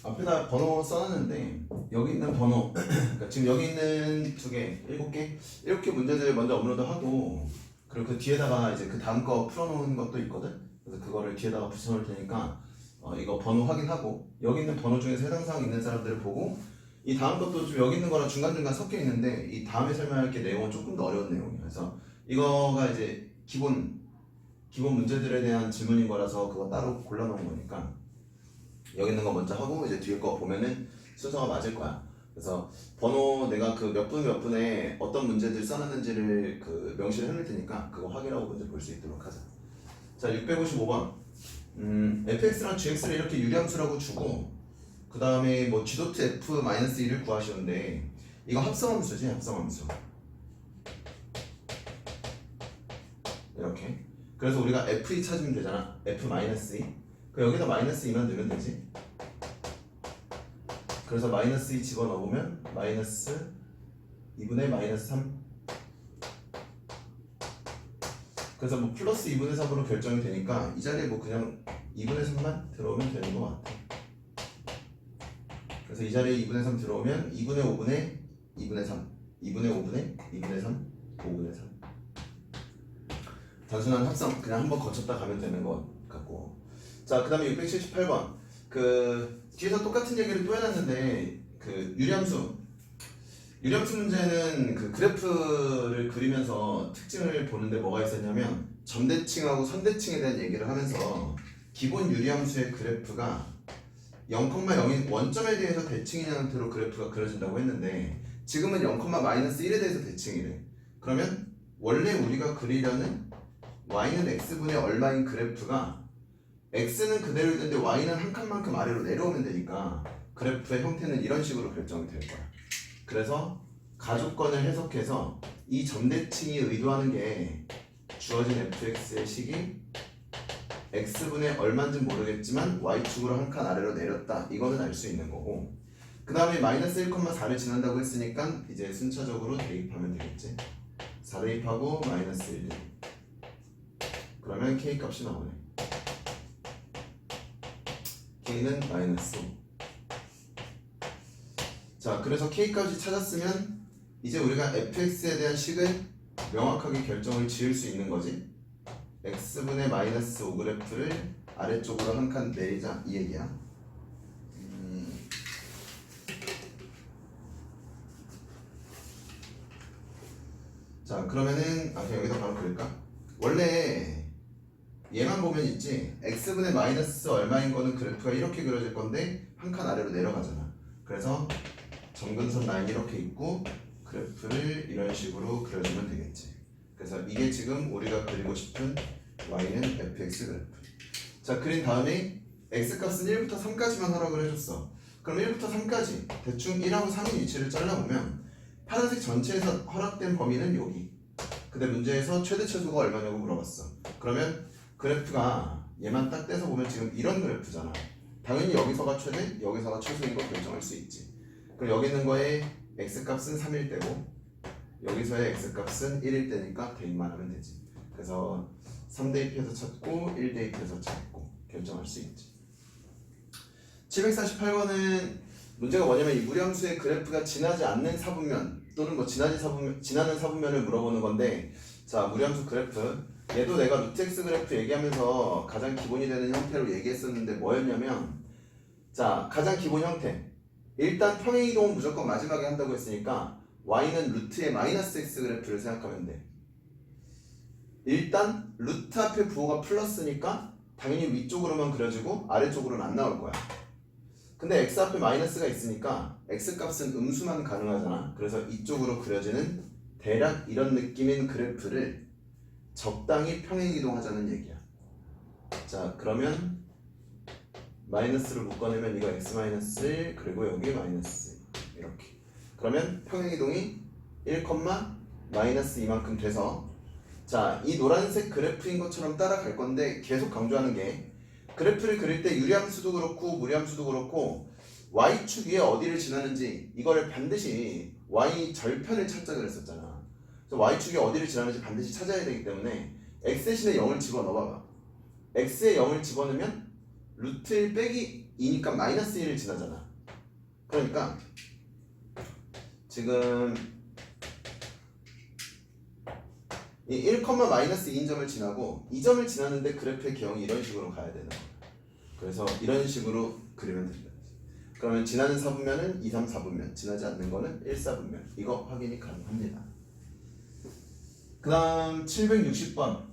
앞에다 번호 써놨는데 여기 있는 번호 그러니까 지금 여기 있는 두 개, 일곱 개 문제들 먼저 업로드하고 그리고 그 뒤에다가 이제 그 다음 거 풀어놓은 것도 있거든. 그래서 그거를 뒤에다가 붙여놓을 테니까 이거 번호 확인하고 여기 있는 번호 중에서 해당 사항 있는 사람들을 보고 이 다음 것도 좀 여기 있는 거랑 중간중간 섞여 있는데 이 다음에 설명할 게 내용은 조금 더 어려운 내용이야. 그래서 이거가 이제 기본 문제들에 대한 질문인 거라서 그거 따로 골라놓은 거니까 여기 있는 거 먼저 하고 이제 뒤에 거 보면은 순서가 맞을 거야. 그래서 번호 내가 그 몇 분에 어떤 문제들 써놨는지를 그 명시를 해놓을 테니까 그거 확인하고 먼저 볼 수 있도록 하자. 자, 655번. fx랑 gx를 이렇게 유리함수라고 주고 그 다음에 뭐 g.f-1을 구하시는데 이거 합성함수지, 합성함수. 이렇게. 그래서 우리가 f2 찾으면 되잖아. f-2. 그 여기다 -2만 넣으면 되지. 그래서 -2 집어넣으면 마이너스 2분의 -3. 그래서 뭐 플러스 2분의 3으로 결정이 되니까 이 자리에 뭐 그냥 2분의 3만 들어오면 되는 것 같아. 그래서 이 자리에 2분의 3 들어오면 2분의 5분의 2분의 3 2분의 5분의 2분의 3 5분의 3 단순한 합성 그냥 한번 거쳤다 가면 되는 것 같고. 자, 그 다음에 678번. 그 뒤에서 똑같은 얘기를 또 해놨는데 그 유리함수 문제는 그 그래프를 그리면서 특징을 보는데 뭐가 있었냐면 점대칭하고 선대칭에 대한 얘기를 하면서 기본 유리함수의 그래프가 0,0인 원점에 대해서 대칭인 형태로 그래프가 그려진다고 했는데 지금은 0,-1에 대해서 대칭이래. 그러면 원래 우리가 그리려는 y는 x분의 얼마인 그래프가 x는 그대로 있는데 y는 한 칸만큼 아래로 내려오면 되니까 그래프의 형태는 이런 식으로 결정이 될 거야. 그래서 가조건을 해석해서 이 점대칭이 의도하는 게 주어진 fx의 식이 x분의 얼마인지 모르겠지만 y축으로 한 칸 아래로 내렸다. 이거는 알 수 있는 거고 그 다음에 -1,4를 지난다고 했으니까 이제 순차적으로 대입하면 되겠지. 4 대입하고 -1 그러면 k 값이 나오네. k는 -5. 자, 그래서 k 값이 찾았으면 이제 우리가 fx에 대한 식을 명확하게 결정을 지을 수 있는 거지. x분의 -5 그래프를 아래쪽으로 한 칸 내리자 이 얘기야. 자, 그러면은 그냥 여기다 바로 그릴까? 원래 얘만 보면 있지 x분의 마이너스 얼마인 거는 그래프가 이렇게 그려질 건데 한 칸 아래로 내려가잖아. 그래서 점근선 라인이 이렇게 있고 그래프를 이런 식으로 그려주면 되겠지. 그래서 이게 지금 우리가 그리고 싶은 y는 fx 그래프. 자, 그린 다음에 x값은 1부터 3까지만 하라고 해줬어. 그럼 1부터 3까지 대충 1하고 3인 위치를 잘라보면 파란색 전체에서 허락된 범위는 여기. 근데 문제에서 최대 최소가 얼마냐고 물어봤어. 그러면 그래프가 얘만 딱 떼서 보면 지금 이런 그래프잖아. 당연히 여기서가 최대, 여기서가 최소인 거 결정할 수 있지. 그럼 여기 있는 거에 x값은 3일 때고 여기서의 x값은 1일 때니까 대입만 하면 되지. 그래서 3 대입해서 찾고 1 대입해서 찾고 결정할 수 있지. 748번은 문제가 뭐냐면 이 무리함수의 그래프가 지나지 않는 사분면 또는 뭐 지나는 사분면을 물어보는 건데, 자, 무리함수 그래프 얘도 내가 루트 x 그래프 얘기하면서 가장 기본이 되는 형태로 얘기했었는데 뭐였냐면, 자, 가장 기본 형태 일단 평행이동은 무조건 마지막에 한다고 했으니까 y는 루트의 마이너스 x 그래프를 생각하면 돼. 일단 루트 앞에 부호가 플러스니까 당연히 위쪽으로만 그려지고 아래쪽으로는 안 나올 거야. 근데 x 앞에 마이너스가 있으니까 x 값은 음수만 가능하잖아. 그래서 이쪽으로 그려지는 대략 이런 느낌인 그래프를 적당히 평행이동하자는 얘기야. 자, 그러면 마이너스를 묶어내면 이거 x 마이너스 그리고 여기 마이너스 이렇게. 그러면 평행이동이 1, 마이너스 이만큼 돼서, 자, 이 노란색 그래프인 것처럼 따라갈 건데 계속 강조하는 게 그래프를 그릴 때 유리함수도 그렇고 무리함수도 그렇고 y축 위에 어디를 지나는지 이거를 반드시 y 절편을 찾자 그랬었잖아. 그래서 y축이 어디를 지나는지 반드시 찾아야 되기 때문에 x 대신에 0을 집어넣어봐봐. x에 0을 집어넣으면 루트 1 빼기 2니까 마이너스 1을 지나잖아. 그러니까 지금 이 1, 마이너스 2인 점을 지나고 이 점을 지났는데 그래프의 개형이 이런 식으로 가야 되는 거야. 그래서 이런 식으로 그리면 된다. 그러면 지나는 4분면은 2, 3, 4분면, 지나지 않는 거는 1, 4분면. 이거 확인이 가능합니다. 그 다음 760번.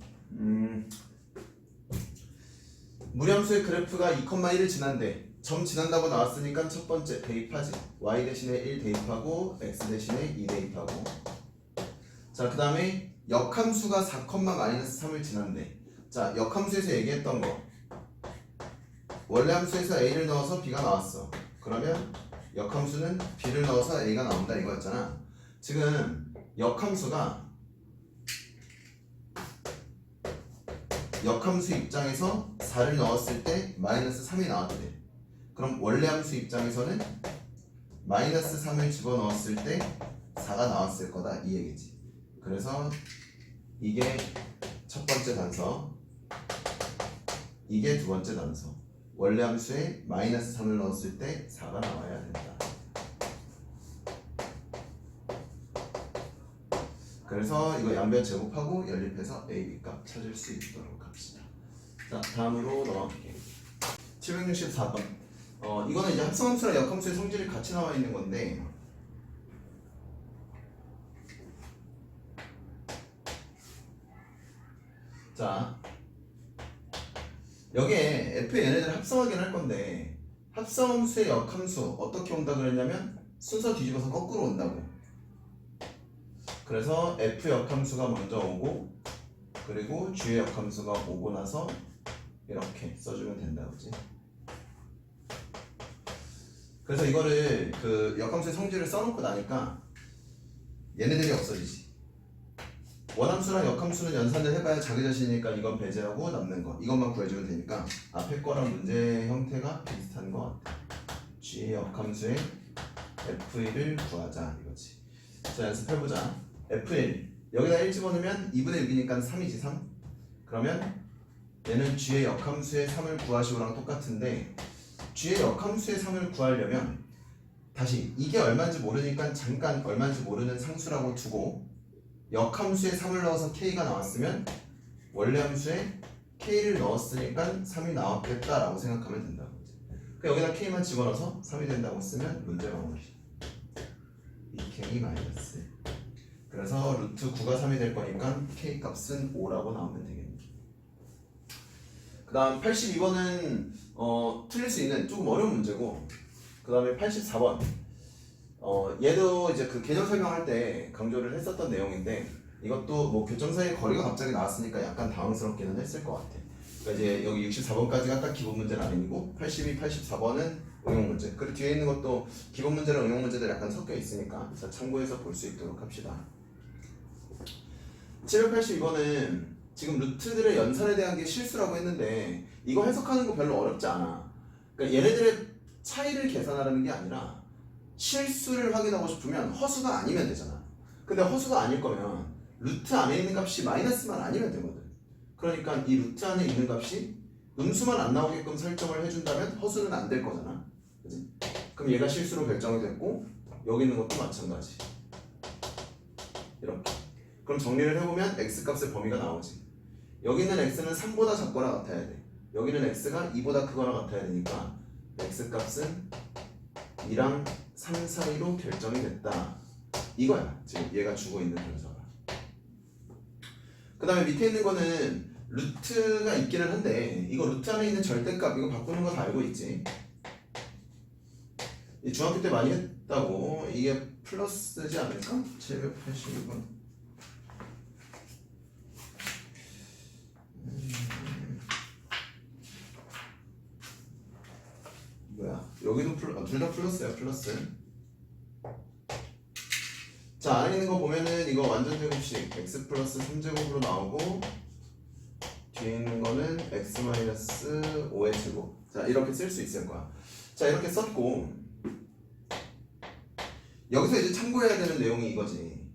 무리함수의 그래프가 2,1을 지난데 점 지난다고 나왔으니까 첫 번째 대입하지. y 대신에 1 대입하고 x 대신에 2 대입하고. 자, 그 다음에 역함수가 4, 마이너스 3을 지난데, 자, 역함수에서 얘기했던 거 원래 함수에서 a를 넣어서 b가 나왔어. 그러면 역함수는 b를 넣어서 a가 나온다 이거였잖아. 지금 역함수가 역함수 입장에서 4를 넣었을 때 마이너스 3이 나왔대. 그럼 원래 함수 입장에서는 마이너스 3을 집어넣었을 때 4가 나왔을 거다 이 얘기지. 그래서 이게 첫 번째 단서, 이게 두 번째 단서. 원래 함수에 마이너스 3을 넣었을 때 4가 나와야 된다. 그래서 이거 양변 제곱하고 연립해서 a, b 값 찾을 수 있도록 합시다. 자, 다음으로 넘어갈게요. 764번. 이거는 이제 합성함수랑 역함수의 성질이 같이 나와 있는 건데, 자, 여기에 f 얘네들 합성하긴 할 건데, 합성함수의 역함수 어떻게 온다 그랬냐면 순서 뒤집어서 거꾸로 온다고. 그래서 f 역함수가 먼저 오고, 그리고 g의 역함수가 오고 나서 이렇게 써주면 된다, 그지? 그래서 이거를 그 역함수의 성질을 써놓고 나니까 얘네들이 없어지지. 원함수랑 역함수는 연산을 해봐야 자기 자신이니까 이건 배제하고 남는 거 이것만 구해주면 되니까 앞에 거랑 문제 형태가 비슷한 것 같아. g의 역함수의 f1을 구하자 이거지. 자, 연습해보자. f1 여기다 1 집어넣으면 2분의 6이니까 3이지 3. 그러면 얘는 g의 역함수의 3을 구하시오랑 똑같은데, g의 역함수의 3을 구하려면 다시 이게 얼마인지 모르니까 잠깐 얼마인지 모르는 상수라고 두고, 역함수에 3을 넣어서 k가 나왔으면 원래 함수에 k를 넣었으니까 3이 나왔겠다라고 생각하면 된다고. 여기다 k만 집어넣어서 3이 된다고 쓰면 문제 마무리. 2k 마이너스. 그래서 루트 9가 3이 될 거니까 k 값은 5라고 나오면 되겠네. 그 다음 82번은 틀릴 수 있는 조금 어려운 문제고, 그 다음에 84번 얘도 이제 그 개념 설명할 때 강조를 했었던 내용인데, 이것도 뭐 교점 사이의 거리가 갑자기 나왔으니까 약간 당황스럽기는 했을 것 같아. 그러니까 이제 여기 64번까지가 딱 기본 문제는 아니고 82, 84번은 응용 문제. 그리고 뒤에 있는 것도 기본 문제랑 응용 문제들 약간 섞여 있으니까 자, 참고해서 볼 수 있도록 합시다. 782번은 지금 루트들의 연산에 대한 게 실수라고 했는데, 이거 해석하는 거 별로 어렵지 않아. 그러니까 얘네들의 차이를 계산하라는 게 아니라 실수를 확인하고 싶으면 허수가 아니면 되잖아. 근데 허수가 아닐 거면 루트 안에 있는 값이 마이너스만 아니면 되거든. 그러니까 이 루트 안에 있는 값이 음수만 안 나오게끔 설정을 해준다면 허수는 안 될 거잖아. 그치? 그럼 얘가 실수로 결정이 됐고, 여기 있는 것도 마찬가지. 이렇게. 그럼 정리를 해보면 x값의 범위가 나오지. 여기 있는 x는 3보다 작거나 같아야 돼. 여기는 x가 2보다 크거나 같아야 되니까 x값은 2랑 3 사이로 결정이 됐다. 이거야. 지금 얘가 주고 있는 분서가. 그 다음에 밑에 있는 거는 루트가 있기는 한데, 이거 루트 안에 있는 절대값 이거 바꾸는 거 다 알고 있지. 중학교 때 많이 했다고. 이게 플러스지 않을까? 786번. 뭐야? 여기도 둘 다 플러스야, 플러스. 자, 안에 있는 거 보면은 이거 완전 제곱식 x 플러스 3제곱으로 나오고, 뒤에 있는 거는 x 마이너스 5의 제곱. 자, 이렇게 쓸 수 있을 거야. 자, 이렇게 썼고, 여기서 이제 참고해야 되는 내용이 이거지.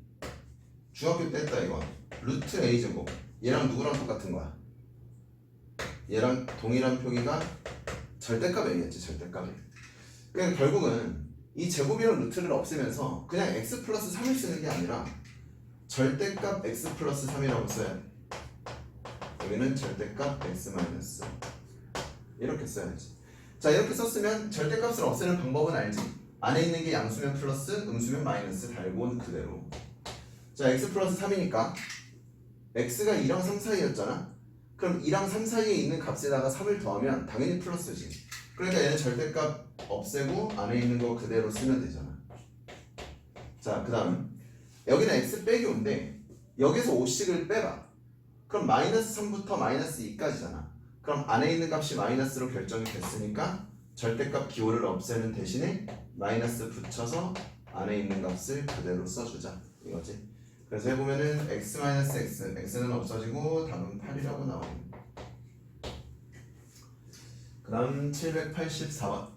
중학교 때 했다 이거. 루트 a 제곱. 얘랑 누구랑 똑같은 거야? 얘랑 동일한 표기가 절대값 A였지, 절대값 A. 그러니까 결국은 이 제곱이랑 루트를 없애면서 그냥 x 플러스 3을 쓰는 게 아니라 절대값 x 플러스 3이라고 써야 돼. 여기는 절대값 x 마이너스 이렇게 써야지. 자, 이렇게 썼으면 절대값을 없애는 방법은 알지. 안에 있는 게 양수면 플러스 음수면 마이너스 달고 온 그대로. 자, x 플러스 3이니까 x가 2랑 3 사이였잖아. 그럼 2랑 3 사이에 있는 값에다가 3을 더하면 당연히 플러스지. 그러니까 얘는 절대값 없애고 안에 있는 거 그대로 쓰면 되잖아. 자, 그 다음 여기는 x 빼기 5인데 여기서 5씩을 빼봐. 그럼 마이너스 3부터 마이너스 2까지잖아. 그럼 안에 있는 값이 마이너스로 결정이 됐으니까 절대값 기호를 없애는 대신에 마이너스 붙여서 안에 있는 값을 그대로 써주자 이거지. 그래서 해보면은 x 마이너스 x, x는 없어지고 답은 8이라고 나오네. 그 다음 784번.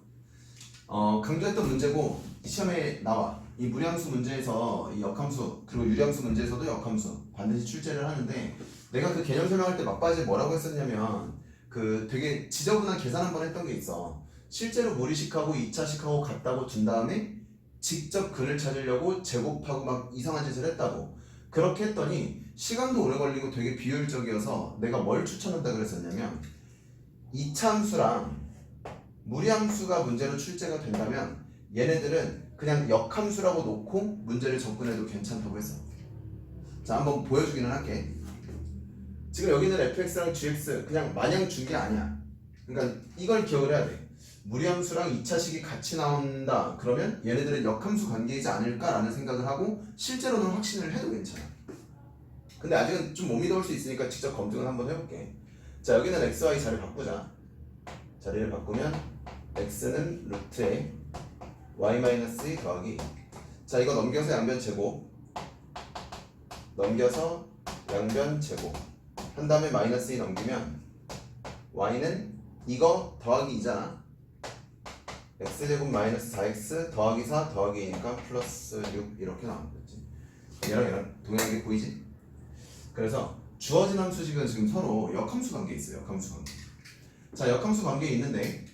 강조했던 문제고 시험에 나와. 이 무리함수 문제에서 이 역함수 그리고 유리함수 문제에서도 역함수 반드시 출제를 하는데, 내가 그 개념 설명할 때 막바지에 뭐라고 했었냐면 그 되게 지저분한 계산 한번 했던 게 있어. 실제로 무리식하고 2차식하고 같다고 둔 다음에 직접 근을 찾으려고 제곱하고 막 이상한 짓을 했다고. 그렇게 했더니 시간도 오래 걸리고 되게 비효율적이어서 내가 뭘 추천한다 그랬었냐면 2차 함수랑 무리함수가 문제로 출제가 된다면 얘네들은 그냥 역함수라고 놓고 문제를 접근해도 괜찮다고 했어. 자, 한번 보여주기는 할게. 지금 여기는 fx랑 gx 그냥 마냥 준 게 아니야. 그러니까 이걸 기억을 해야 돼. 무리함수랑 2차식이 같이 나온다 그러면 얘네들은 역함수 관계이지 않을까라는 생각을 하고 실제로는 확신을 해도 괜찮아. 근데 아직은 좀 못 믿어올 수 있으니까 직접 검증을 한번 해볼게. 자, 여기는 xy 자리 바꾸자. 자리를 바꾸면 x는 루트에 y-2 더하기, 자 이거 넘겨서 양변 제곱, 넘겨서 양변 제곱 한 다음에 마이너스 2 넘기면 y는 이거 더하기 2잖아. x제곱 마이너스 4x 더하기 4 더하기 2니까 플러스 6 이렇게 나오는 거지. 얘랑 동일한 게 보이지? 그래서 주어진 함수식은 지금 서로 역함수 관계에 있어요. 역함수 관계. 자, 역함수 관계에 있는데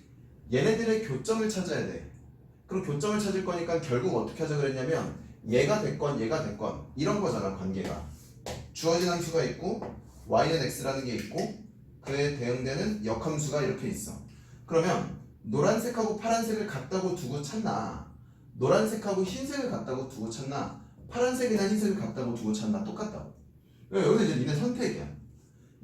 얘네들의 교점을 찾아야 돼. 그럼 교점을 찾을 거니까 결국 어떻게 하자 그랬냐면 얘가 됐건 얘가 됐건 이런 거잖아. 관계가 주어진 함수가 있고 y는 x라는 게 있고 그에 대응되는 역함수가 이렇게 있어. 그러면 노란색하고 파란색을 같다고 두고 찾나, 노란색하고 흰색을 같다고 두고 찾나, 파란색이나 흰색을 같다고 두고 찾나, 똑같다고. 여기서 이제 니네 선택이야.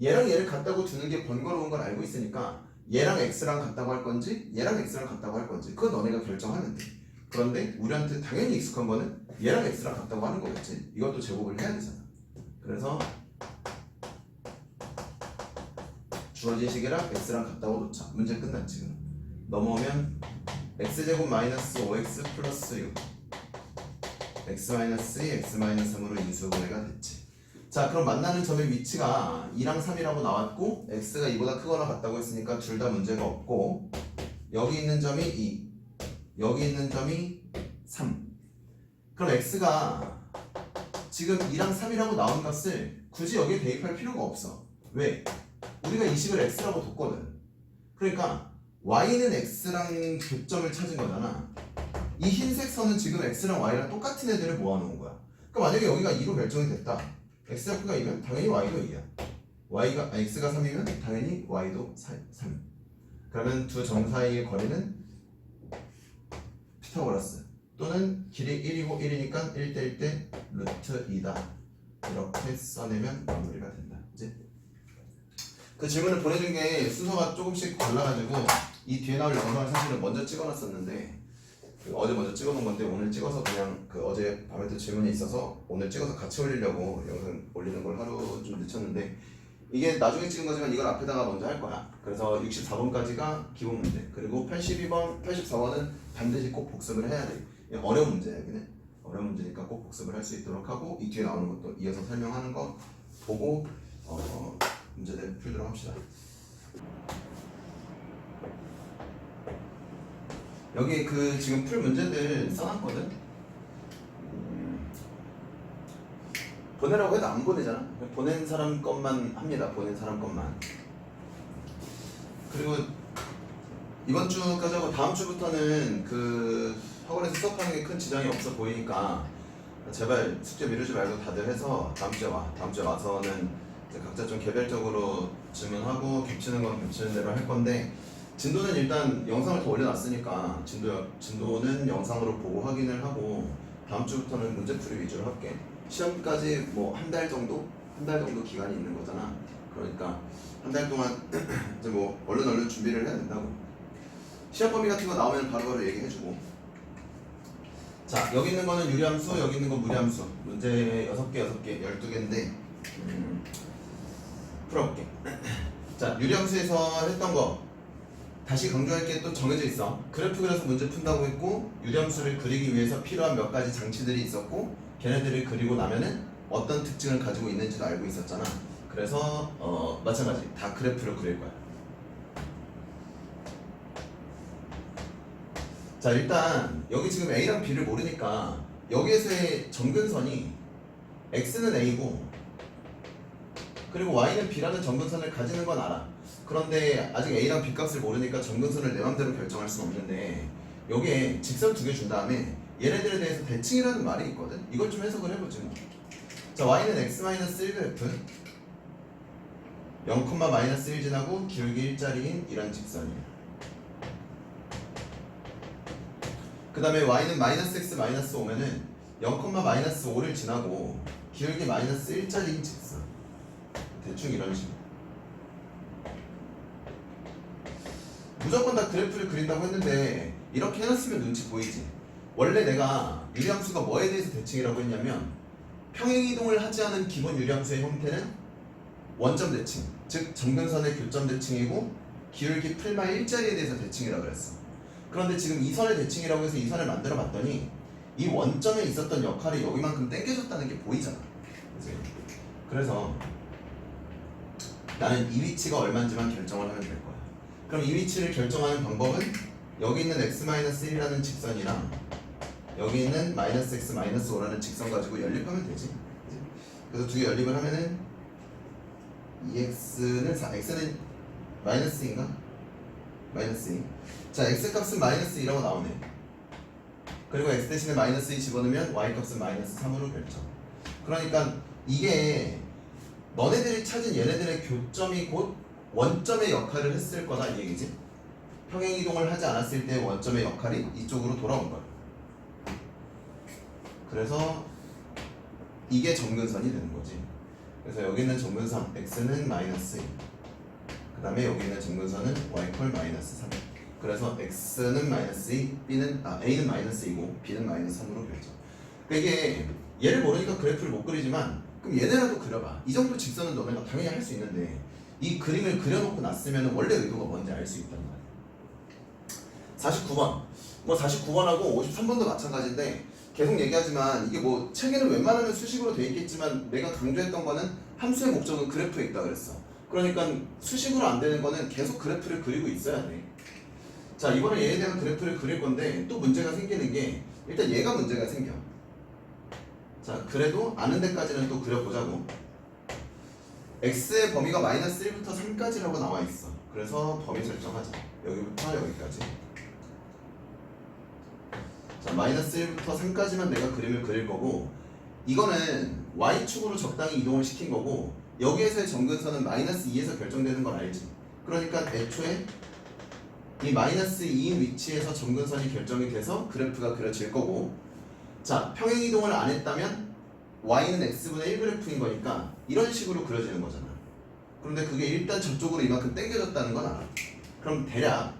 얘랑 얘를 같다고 두는 게 번거로운 걸 알고 있으니까 얘랑 x랑 같다고 할 건지 얘랑 x랑 같다고 할 건지 그건 너네가 결정하면 돼. 그런데 우리한테 당연히 익숙한 거는 얘랑 x랑 같다고 하는 거겠지. 이것도 제곱을 해야 되잖아. 그래서 주어진 식이랑 x랑 같다고 놓자. 문제 끝났지. 지금 넘어오면 x제곱 마이너스 5x 플러스 6 x 마이너스 2 x 마이너스 3으로 인수분해가 됐지. 자, 그럼 만나는 점의 위치가 2랑 3이라고 나왔고 x가 2보다 크거나 같다고 했으니까 둘 다 문제가 없고, 여기 있는 점이 2, 여기 있는 점이 3. 그럼 x가 지금 2랑 3이라고 나온 값을 굳이 여기에 대입할 필요가 없어. 왜? 우리가 이 식을 x라고 뒀거든. 그러니까 y는 x랑 교점을 찾은 거잖아. 이 흰색 선은 지금 x랑 y랑 똑같은 애들을 모아놓은 거야. 그러니까 만약에 여기가 2로 결정이 됐다. x가 2면 당연히 y도 2야. x가 3이면 당연히 y도 3. 그러면 두 점 사이의 거리는 피타고라스 또는 길이 1이고 1이니까 1대 1대 루트 2다. 이렇게 써내면 마무리가 된다. 이제 그 질문을 보내준 게 순서가 조금씩 달라가지고 이 뒤에 나올 영상을 사실은 먼저 찍어놨었는데 어제 먼저 찍어놓은 건데 오늘 찍어서 그냥 그 어제 밤에도 질문이 있어서 오늘 찍어서 같이 올리려고 영상 올리는 걸 하루 좀 늦췄는데, 이게 나중에 찍은 거지만 이걸 앞에다가 먼저 할 거야. 그래서 64번까지가 기본 문제, 그리고 82번, 84번은 반드시 꼭 복습을 해야 돼. 어려운 문제야. 여기는 어려운 문제니까 꼭 복습을 할 수 있도록 하고 이 뒤에 나오는 것도 이어서 설명하는 거 보고 문제들 풀도록 합시다. 여기 그 지금 풀 문제들 써놨거든. 보내라고 해도 안 보내잖아. 보낸 사람 것만 합니다. 보낸 사람 것만. 그리고 이번 주까지 하고 다음 주부터는 그 학원에서 수업하는 게 큰 지장이 없어 보이니까 제발 숙제 미루지 말고 다들 해서 다음 주에 와. 다음 주에 와서는 이제 각자 좀 개별적으로 질문하고 겹치는 건 겹치는 대로 할 건데 진도는 일단 영상을 더 올려놨으니까 진도는 영상으로 보고 확인을 하고 다음 주부터는 문제풀이 위주로 할게. 시험까지 뭐 한 달 정도? 한 달 정도 기간이 있는 거잖아. 그러니까 한 달 동안 이제 뭐 얼른 준비를 해야 된다고. 시험 범위 같은 거 나오면 바로바로 얘기해주고. 자, 여기 있는 거는 유리함수, 여기 있는 건 무리함수. 문제 6개, 12개인데 풀어볼게. 자, 유리함수에서 했던 거 다시 강조할 게 또 정해져 있어. 그래프 그려서 문제 푼다고 했고 유리함수를 그리기 위해서 필요한 몇 가지 장치들이 있었고 걔네들을 그리고 나면은 어떤 특징을 가지고 있는지도 알고 있었잖아. 그래서 마찬가지 다 그래프를 그릴 거야. 자, 일단 여기 지금 A랑 B를 모르니까 여기에서의 정근선이 X는 A고 그리고 Y는 B라는 정근선을 가지는 건 알아. 그런데 아직 A랑 B 값을 모르니까 정근선을 내 맘대로 결정할 수는 없는데 여기에 직선 2개 준 다음에 얘네들에 대해서 대칭이라는 말이 있거든. 이걸 좀 해석을 해보지 뭐. 자, Y는 X-1 그래프 0,-1 지나고 기울기 1짜리인 이런 직선이야. 그 다음에 Y는 -X 오면은 0,-5를 지나고 기울기 -1짜리인 직선. 대충 이런 식으로. 무조건 다 그래프를 그린다고 했는데 이렇게 해놨으면 눈치 보이지. 원래 내가 유리함수가 뭐에 대해서 대칭이라고 했냐면 평행이동을 하지 않은 기본 유리함수의 형태는 원점 대칭, 즉 정근선의 교점 대칭이고 기울기 풀마 1짜리에 대해서 대칭이라고 그랬어. 그런데 지금 이 선의 대칭이라고 해서 이 선을 만들어 봤더니 이 원점에 있었던 역할이 여기만큼 당겨졌다는 게 보이잖아. 그치? 그래서 나는 이 위치가 얼마인지만 결정을 하면 될 거야. 그럼 이 위치를 결정하는 방법은 여기 있는 x-1이라는 직선이랑 여기 있는 -x-5라는 직선 가지고 연립하면 되지. 그래서 두 개 연립을 하면은 2x는 4, x는 -2인가? -2. 자, x 값은 -2라고 나오네. 그리고 x 대신에 -2 집어넣으면 y 값은 -3으로 결정. 그러니까 이게 너네들이 찾은 얘네들의 교점이 곧 원점의 역할을 했을 거다 이 얘기지. 평행이동을 하지 않았을 때 원점의 역할이 이쪽으로 돌아온 거야. 그래서 이게 정근선이 되는 거지. 그래서 여기 있는 정근선 x는 -2, 그 다음에 여기 있는 정근선은 y 콜 -3. 그래서 x는 -2, a는 -2고 b는 -3으로 결정. 그러니까 이게 얘를 모르니까 그래프를 못 그리지만 그럼 얘네라도 그려봐. 이 정도 직선은 너네가 당연히 할 수 있는데 이 그림을 그려놓고 났으면 원래 의도가 뭔지 알 수 있단 말이야. 49번. 뭐 49번하고 53번도 마찬가지인데 계속 얘기하지만 이게 뭐 책에는 웬만하면 수식으로 돼 있겠지만 내가 강조했던 거는 함수의 목적은 그래프에 있다 그랬어. 그러니까 수식으로 안 되는 거는 계속 그래프를 그리고 있어야 돼. 자, 이번에 얘에 대한 그래프를 그릴 건데 또 문제가 생기는 게 일단 얘가 문제가 생겨. 자, 그래도 아는 데까지는 또 그려보자고. x의 범위가 -1부터 3까지라고 나와 있어. 그래서 범위 설정하자. 여기부터 여기까지. 자, -1부터 3까지만 내가 그림을 그릴 거고 이거는 y축으로 적당히 이동을 시킨 거고 여기에서의 정근선은 -2에서 결정되는 걸 알지. 그러니까 애초에 이 -2인 위치에서 정근선이 결정이 돼서 그래프가 그려질 거고 자, 평행이동을 안 했다면 y는 x분의 1 그래프인 거니까 이런 식으로 그려지는 거잖아. 그런데 그게 일단 저쪽으로 이만큼 당겨졌다는 건 알아. 그럼 대략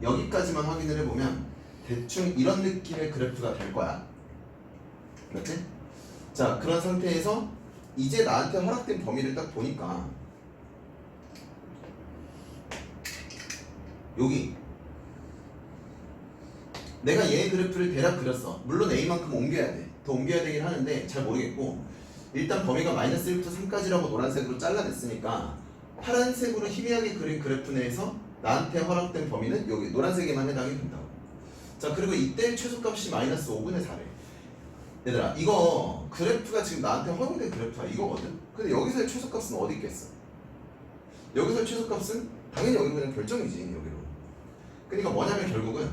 여기까지만 확인을 해보면 대충 이런 느낌의 그래프가 될 거야. 그렇지? 자, 그런 상태에서 이제 나한테 허락된 범위를 딱 보니까 여기 내가 얘 그래프를 대략 그렸어. 물론 A만큼 옮겨야 돼. 더 옮겨야 되긴 하는데 잘 모르겠고 일단 범위가 -1부터 3까지라고 노란색으로 잘라냈으니까 파란색으로 희미하게 그린 그래프 내에서 나한테 허락된 범위는 여기 노란색에만 해당이 된다고. 자, 그리고 이때 최소값이 -5분의 4래. 얘들아, 이거 그래프가 지금 나한테 허용된 그래프야 이거거든. 근데 여기서의 최소값은 어디 있겠어? 여기서의 최소값은 당연히 여기로 그냥 결정이지 여기로. 그러니까 뭐냐면 결국은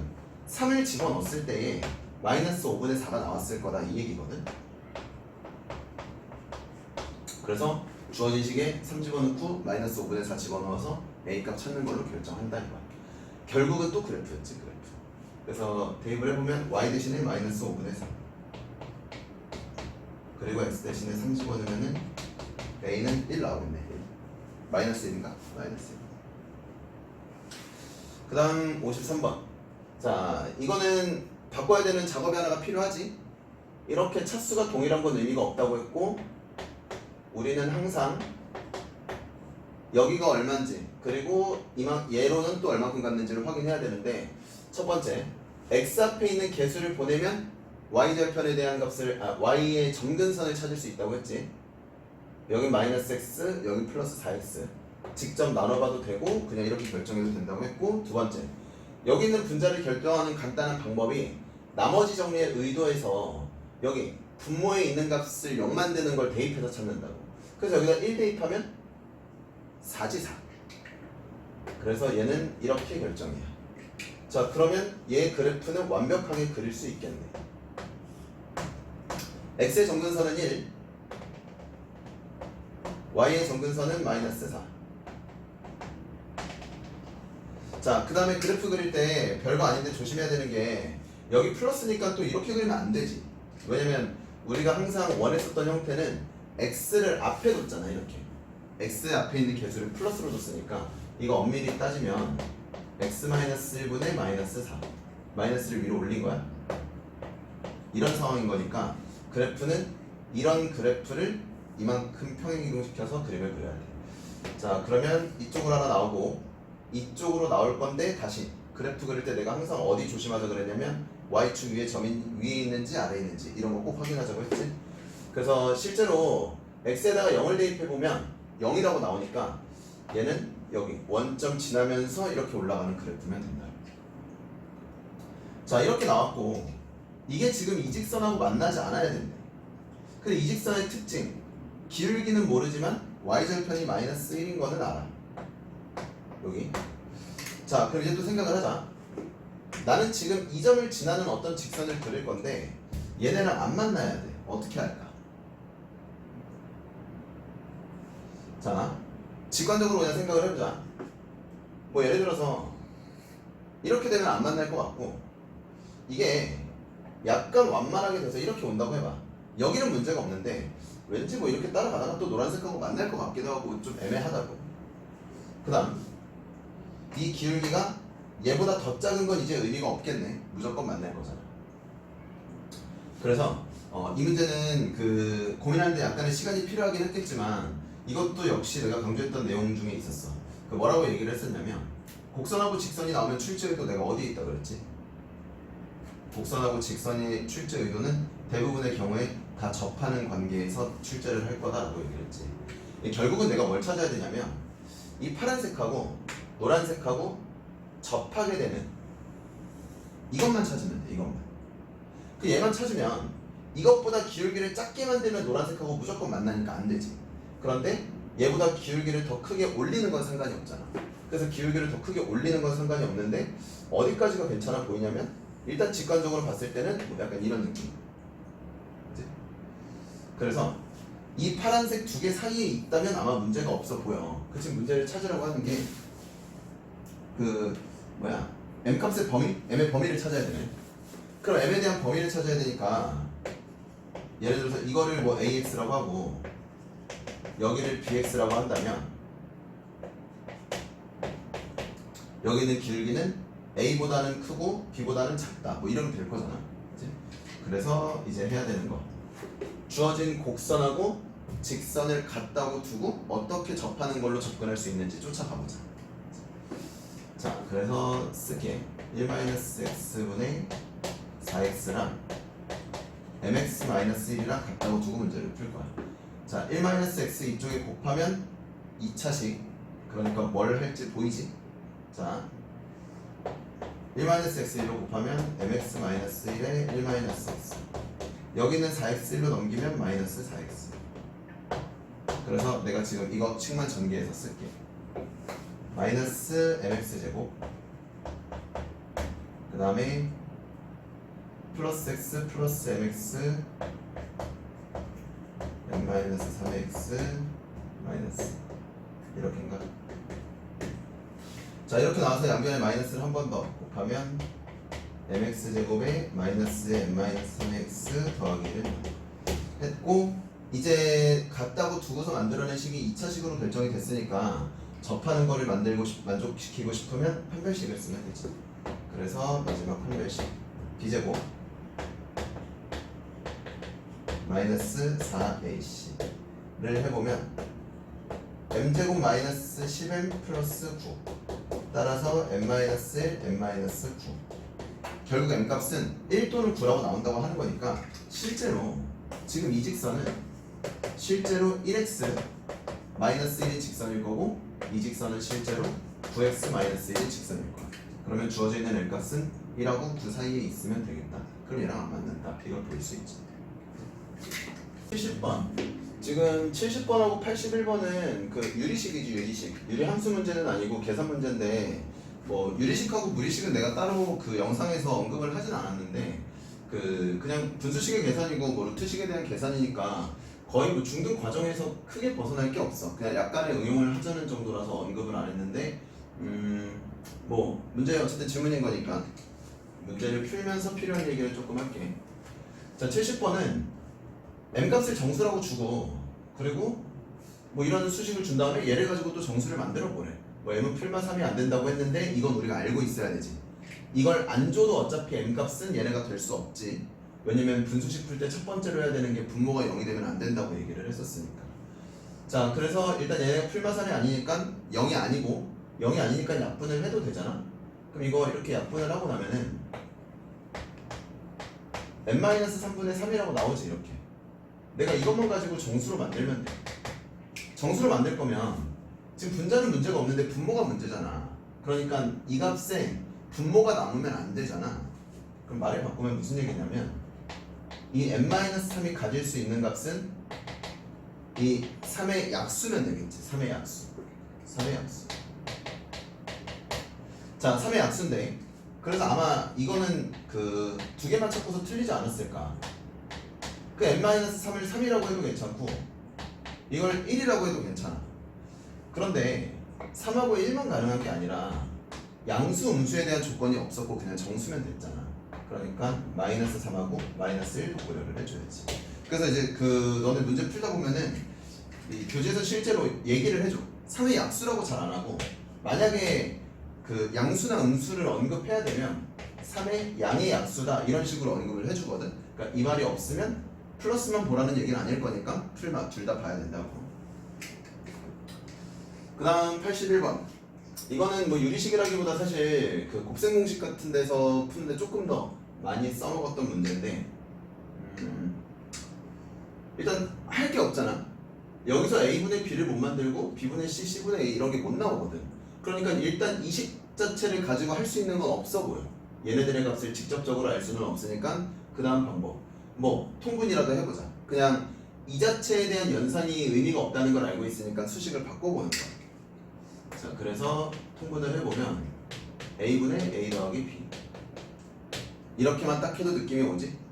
3을 집어넣었을 때에 마이너스 5분의 4가 나왔을 거다 이 얘기거든. 그래서 주어진 식에 3 집어넣고 마이너스 5분의 4 집어넣어서 A값 찾는 걸로 결정한다 이거야. 결국은 또 그래프였지 그래프. 그래서 대입을 해보면 Y 대신에 마이너스 5분의 4 그리고 X 대신에 3 집어넣으면은 A는 1 나오겠네. 1. 마이너스 1인가? 마이너스 1. 그 다음 53번. 자, 이거는 바꿔야 되는 작업이 하나가 필요하지. 이렇게 차수가 동일한 건 의미가 없다고 했고, 우리는 항상 여기가 얼마인지 그리고 얘로는 또 얼마큼 갔는지를 확인해야 되는데, 첫 번째 x 앞에 있는 개수를 보내면 y절편에 대한 값을 y의 점근선을 찾을 수 있다고 했지. 여기 마이너스 x, 여기 플러스 4x 직접 나눠봐도 되고 그냥 이렇게 결정해도 된다고 했고, 두 번째 여기 있는 분자를 결정하는 간단한 방법이 나머지 정리의 의도에서 여기 분모에 있는 값을 0 만드는 걸 대입해서 찾는다고. 그래서 여기다 1 대입하면 4지 4. 그래서 얘는 이렇게 결정이야. 자, 그러면 얘 그래프는 완벽하게 그릴 수 있겠네. x의 점근선은 1, y의 점근선은 마이너스 4. 자, 그 다음에 그래프 그릴 때 별거 아닌데 조심해야 되는 게, 여기 플러스니까 또 이렇게 그리면 안 되지. 왜냐면 우리가 항상 원했었던 형태는 x를 앞에 뒀잖아. 이렇게 x 앞에 있는 개수를 플러스로 뒀으니까 이거 엄밀히 따지면 x-1분의 마이너스 4 마이너스를 위로 올린 거야. 이런 상황인 거니까 그래프는 이런 그래프를 이만큼 평행이동시켜서 그림을 그려야 돼. 자, 그러면 이쪽으로 하나 나오고 이쪽으로 나올 건데, 다시 그래프 그릴 때 내가 항상 어디 조심하자 그랬냐면 y축 위에 점이 위에 있는지 아래에 있는지 이런 거 꼭 확인하자고 했지. 그래서 실제로 x에다가 0을 대입해보면 0이라고 나오니까 얘는 여기 원점 지나면서 이렇게 올라가는 그래프면 된다. 자, 이렇게 나왔고, 이게 지금 이 직선하고 만나지 않아야 된대. 근데 이 직선의 특징, 기울기는 모르지만 y절편이 마이너스 1인 거는 알아. 여기. 자, 그럼 이제 또 생각을 하자. 나는 지금 이 점을 지나는 어떤 직선을 그릴 건데 얘네랑 안 만나야 돼. 어떻게 할까? 자, 직관적으로 그냥 생각을 해보자. 뭐 예를 들어서 이렇게 되면 안 만날 것 같고, 이게 약간 완만하게 돼서 이렇게 온다고 해봐. 여기는 문제가 없는데 왠지 뭐 이렇게 따라가다가 또 노란색하고 만날 것 같기도 하고 좀 애매하다고. 그 다음 이 기울기가 얘보다 더 작은 건 이제 의미가 없겠네. 무조건 만날 거잖아. 그래서 이 문제는 그 고민하는데 약간의 시간이 필요하긴 했겠지만, 이것도 역시 내가 강조했던 내용 중에 있었어. 그 뭐라고 얘기를 했었냐면, 곡선하고 직선이 나오면 출제 의도 내가 어디에 있다 그랬지? 곡선하고 직선의 출제 의도는 대부분의 경우에 다 접하는 관계에서 출제를 할 거다라고 얘기를 했지. 결국은 내가 뭘 찾아야 되냐면, 이 파란색하고 노란색하고 접하게 되는 이것만 찾으면 돼. 이것만. 그 얘만 찾으면 이것보다 기울기를 작게 만들면 노란색하고 무조건 만나니까 안 되지. 그런데 얘보다 기울기를 더 크게 올리는 건 상관이 없잖아. 그래서 기울기를 더 크게 올리는 건 상관이 없는데, 어디까지가 괜찮아 보이냐면 일단 직관적으로 봤을 때는 뭐 약간 이런 느낌. 그치? 그래서 이 파란색 두 개 사이에 있다면 아마 문제가 없어 보여. 그 지금 문제를 찾으라고 하는 게 그 뭐야, m값의 범위? m의 범위를 찾아야 되네. 그럼 m에 대한 범위를 찾아야 되니까, 예를 들어서 이거를 뭐 ax라고 하고 여기를 bx라고 한다면 여기 있는 기울기는 a보다는 크고 b보다는 작다, 뭐 이러면 될 거잖아. 그치? 그래서 이제 해야 되는 거, 주어진 곡선하고 직선을 같다고 두고 어떻게 접하는 걸로 접근할 수 있는지 쫓아가보자. 자, 그래서 쓸게. 1-x분의 4x랑 mx-1이랑 같다고 두고 문제를 풀 거야. 자, 1-x 이쪽에 곱하면 2차식, 그러니까 뭘 할지 보이지? 자, 1-x1로 곱하면 mx-1에 1-x, 여기는 4x1로 넘기면 마이너스 4x. 그래서 내가 지금 이거 층만 전개해서 쓸게. 마이너스 mx 제곱 그 다음에 플러스 x 플러스 mx m 마이너스 3x 마이너스 이렇게인가? 자 이렇게 나와서 양변에 마이너스를 한 번 더 곱하면 mx 제곱에 마이너스 m 마이너스 3x 더하기 1 했고 이제 같다고 두고서 만들어낸 식이 2차식으로 결정이 됐으니까 접하는 거를 만족시키고 싶으면 판별식을 쓰면 되지. 그래서 마지막 판별식 b제곱 마이너스 4ac를 해보면 m제곱 마이너스 10m 플러스 9 따라서 m 마이너스 1, m 마이너스 9 결국 m값은 1 또는 9라고 나온다고 하는 거니까 실제로 지금 이 직선은 실제로 1x 마이너스 1인 직선일 거고 이 직선은 실제로 9x 마이너스 1인 직선일 거야. 그러면 주어져 있는 m값은 1하고 9 사이에 있으면 되겠다. 그럼 얘랑 안 맞는다. 이걸 볼 수 있지. 70번 지금 70번하고 81번은 그 유리식이지. 유리식 유리 함수 문제는 아니고 계산 문제인데 뭐 유리식하고 무리식은 내가 따로 그 영상에서 언급을 하진 않았는데 그냥 분수식의 계산이고 뭐 루트식에 대한 계산이니까 거의 뭐 중등 과정에서 크게 벗어날 게 없어. 그냥 약간의 응용을 하자는 정도라서 언급을 안 했는데 뭐 문제 어쨌든 질문인 거니까 문제를 풀면서 필요한 얘기를 조금 할게. 자 70번은 m값을 정수라고 주고 그리고 뭐 이런 수식을 준 다음에 얘를 가지고 또 정수를 만들어 보래. 뭐 m은 풀마 3이 안 된다고 했는데 이건 우리가 알고 있어야 되지. 이걸 안 줘도 어차피 m값은 얘네가 될 수 없지. 왜냐면 분수식 풀 때 첫 번째로 해야 되는 게 분모가 0이 되면 안 된다고 얘기를 했었으니까. 자 그래서 일단 얘네가 풀마 3이 아니니까 0이 아니고 0이 아니니까 약분을 해도 되잖아. 그럼 이거 이렇게 약분을 하고 나면은 n-3분의 3이라고 나오지. 이렇게 내가 이것만 가지고 정수로 만들면 돼. 정수로 만들 거면 지금 분자는 문제가 없는데 분모가 문제잖아. 그러니까 이 값에 분모가 남으면 안 되잖아. 그럼 말을 바꾸면 무슨 얘기냐면 이 n-3이 가질 수 있는 값은 이 3의 약수면 되겠지. 3의 약수. 3의 약수. 자 3의 약수인데 그래서 아마 이거는 그 두 개만 찾고서 틀리지 않았을까. 그 n-3을 3이라고 해도 괜찮고 이걸 1이라고 해도 괜찮아. 그런데 3하고 1만 가능한 게 아니라 양수 음수에 대한 조건이 없었고 그냥 정수면 됐잖아. 그러니까 마이너스 3하고 마이너스 1도 고려를 해줘야지. 그래서 이제 그 너네 문제 풀다 보면은 이 교재에서 실제로 얘기를 해줘. 3의 약수라고 잘 안 하고 만약에 그 양수나 음수를 언급해야 되면 3의 양의 약수다 이런 식으로 언급을 해주거든. 그러니까 이 말이 없으면 플러스만 보라는 얘기는 아닐 거니까 풀마 둘 다 봐야 된다고. 그 다음 81번 이거는 뭐 유리식이라기보다 사실 그 곱셈 공식 같은 데서 푸는데 조금 더 많이 써먹었던 문제인데 일단 할 게 없잖아. 여기서 a분의 b를 못 만들고 b분의 c, c분의 a 이런 게 못 나오거든. 그러니까 일단 이 식 자체를 가지고 할 수 있는 건 없어 보여. 얘네들의 값을 직접적으로 알 수는 없으니까 그 다음 방법 뭐 통분이라도 해보자. 그냥 이 자체에 대한 연산이 의미가 없다는 걸 알고 있으니까 수식을 바꿔보는 거야. 자 그래서 통분을 해보면 a분의 a 더하기 b 이렇게만 딱 해도 느낌이 오지?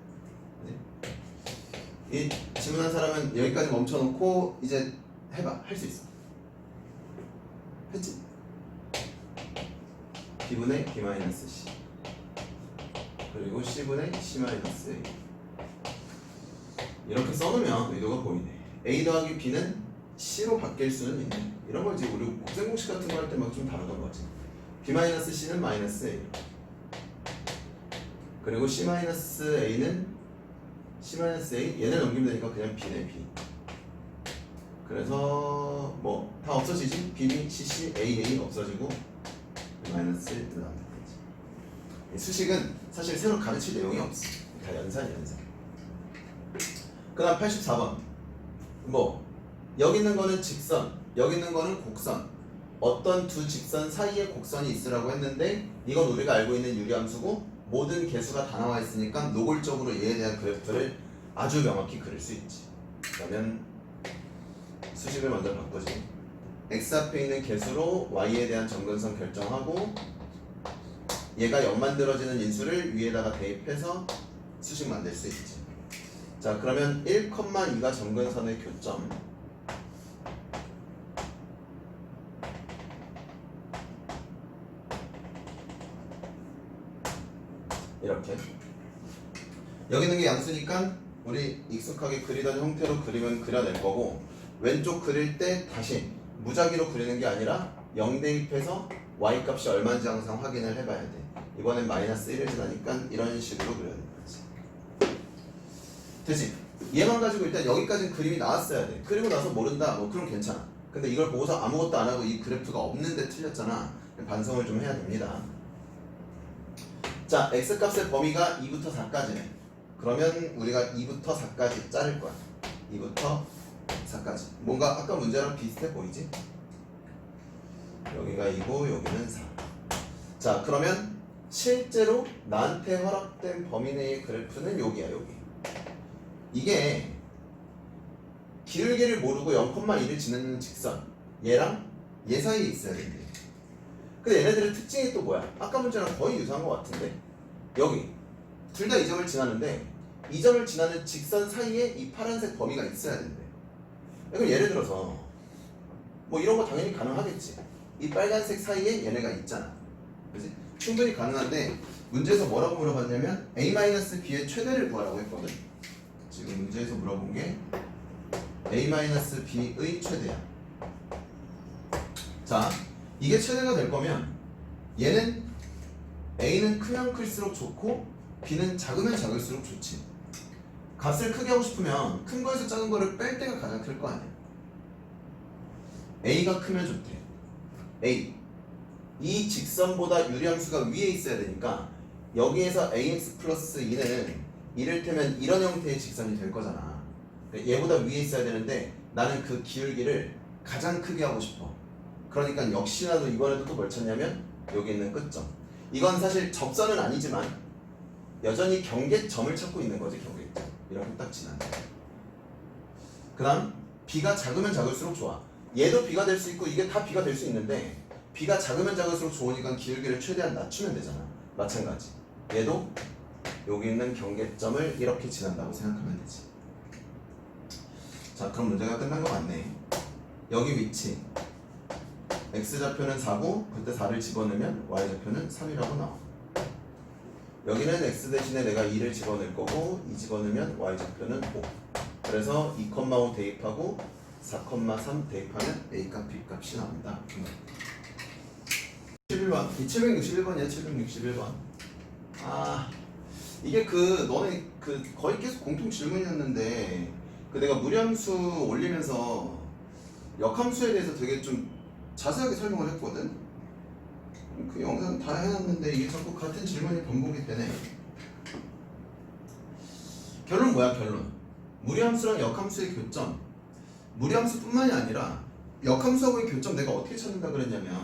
이 질문한 사람은 여기까지 멈춰놓고 이제 해봐. 할 수 있어. 했지? b분의 b-c 그리고 c분의 c-a 이렇게 써놓으면 의도가 보이네. a 더하기 b는 c로 바뀔 수는 있네. 이런 걸 이제 우리 곱셈 공식 같은 거 할 때 막 좀 다루던 거지. b-c는 마이너스 a 그리고 c-a는 c-a 얘를 넘기면 되니까 그냥 b네 b. 그래서 뭐 다 없어지지? b, c, c, a 없어지고 마이너스 1 나오면 되지. 수식은 사실 새로 가르칠 내용이 없어. 다 연산이야 연산. 그 다음 84번 뭐 여기 있는 거는 직선 여기 있는 거는 곡선 어떤 두 직선 사이에 곡선이 있으라고 했는데 이건 우리가 알고 있는 유리함수고 모든 개수가 다 나와 있으니까 노골적으로 얘에 대한 그래프를 아주 명확히 그릴 수 있지. 그러면 수식을 먼저 바꾸지. x 앞에 있는 개수로 y에 대한 점근선 결정하고 얘가 0 만들어지는 인수를 위에다가 대입해서 수식 만들 수 있지. 자, 그러면 1,2가 점근선의 교점. 이렇게. 여기 있는 게 양수니까 우리 익숙하게 그리던 형태로 그리면 그려낼 거고, 왼쪽 그릴 때 다시 무작위로 그리는 게 아니라 0 대입해서 y 값이 얼마인지 항상 확인을 해봐야 돼. 이번엔 마이너스 1을 지나니까 이런 식으로 그려야 되는 거지. 되지? 얘만 가지고 일단 여기까지는 그림이 나왔어야 돼. 그리고 나서 모른다? 뭐 그럼 괜찮아. 근데 이걸 보고서 아무것도 안 하고 이 그래프가 없는데 틀렸잖아. 반성을 좀 해야 됩니다. 자, x값의 범위가 2부터 4까지네. 그러면 우리가 2부터 4까지 자를 거야. 2부터 4까지. 뭔가 아까 문제랑 비슷해 보이지? 여기가 2고 여기는 4. 자, 그러면 실제로 나한테 허락된 범위 내의 그래프는 여기야, 여기. 이게 기울기를 모르고 0,1을 지나는 직선, 얘랑 얘 사이에 있어야 된대. 근데 얘네들의 특징이 또 뭐야? 아까 문제랑 거의 유사한 것 같은데, 여기 둘 다 이 점을 지나는데 이 점을 지나는 직선 사이에 이 파란색 범위가 있어야 된대. 그럼 예를 들어서 뭐 이런 거 당연히 가능하겠지. 이 빨간색 사이에 얘네가 있잖아. 그치? 충분히 가능한데 문제에서 뭐라고 물어봤냐면 a-b의 최대를 구하라고 했거든. 지금 문제에서 물어본 게 a-b의 최대야. 자, 이게 최대가 될 거면 얘는 a는 크면 클수록 좋고 b는 작으면 작을수록 좋지. 값을 크게 하고 싶으면 큰 거에서 작은 거를 뺄 때가 가장 클 거 아니야. a가 크면 좋대. a 이 직선보다 유리함수가 위에 있어야 되니까 여기에서 ax 플러스 2는 이를테면 이런 형태의 직선이 될 거잖아. 얘보다 위에 있어야 되는데 나는 그 기울기를 가장 크게 하고 싶어. 그러니까 역시나도 이번에도 또 뭘 찾냐면 여기 있는 끝점. 이건 사실 접선은 아니지만 여전히 경계점을 찾고 있는 거지. 경계점 이렇게 딱 지난다. 그 다음 b가 작으면 작을수록 좋아. 얘도 b가 될 수 있고 이게 다 b가 될 수 있는데 b가 작으면 작을수록 좋으니까 기울기를 최대한 낮추면 되잖아. 마찬가지 얘도 여기 있는 경계점을 이렇게 지난다고 생각하면 되지. 자, 그럼 문제가 끝난 거 맞네. 여기 위치 x좌표는 4고 그때 4를 집어넣으면 y좌표는 3이라고 나와. 여기는 x 대신에 내가 2를 집어넣을 거고 2 집어넣으면 y좌표는 5. 그래서 2,5 대입하고 4,3 대입하면 a값 b값이 나옵니다. 11번. 이 761번이야. 761번. 아, 이게 너네 거의 계속 공통 질문이었는데 내가 무리함수 올리면서 역함수에 대해서 되게 좀 자세하게 설명을 했거든. 그 영상 다 해놨는데 이게 자꾸 같은 질문이 반복이 되네. 결론 뭐야? 결론 무리함수랑 역함수의 교점. 무리함수뿐만이 아니라 역함수하고의 교점 내가 어떻게 찾는다 그랬냐면,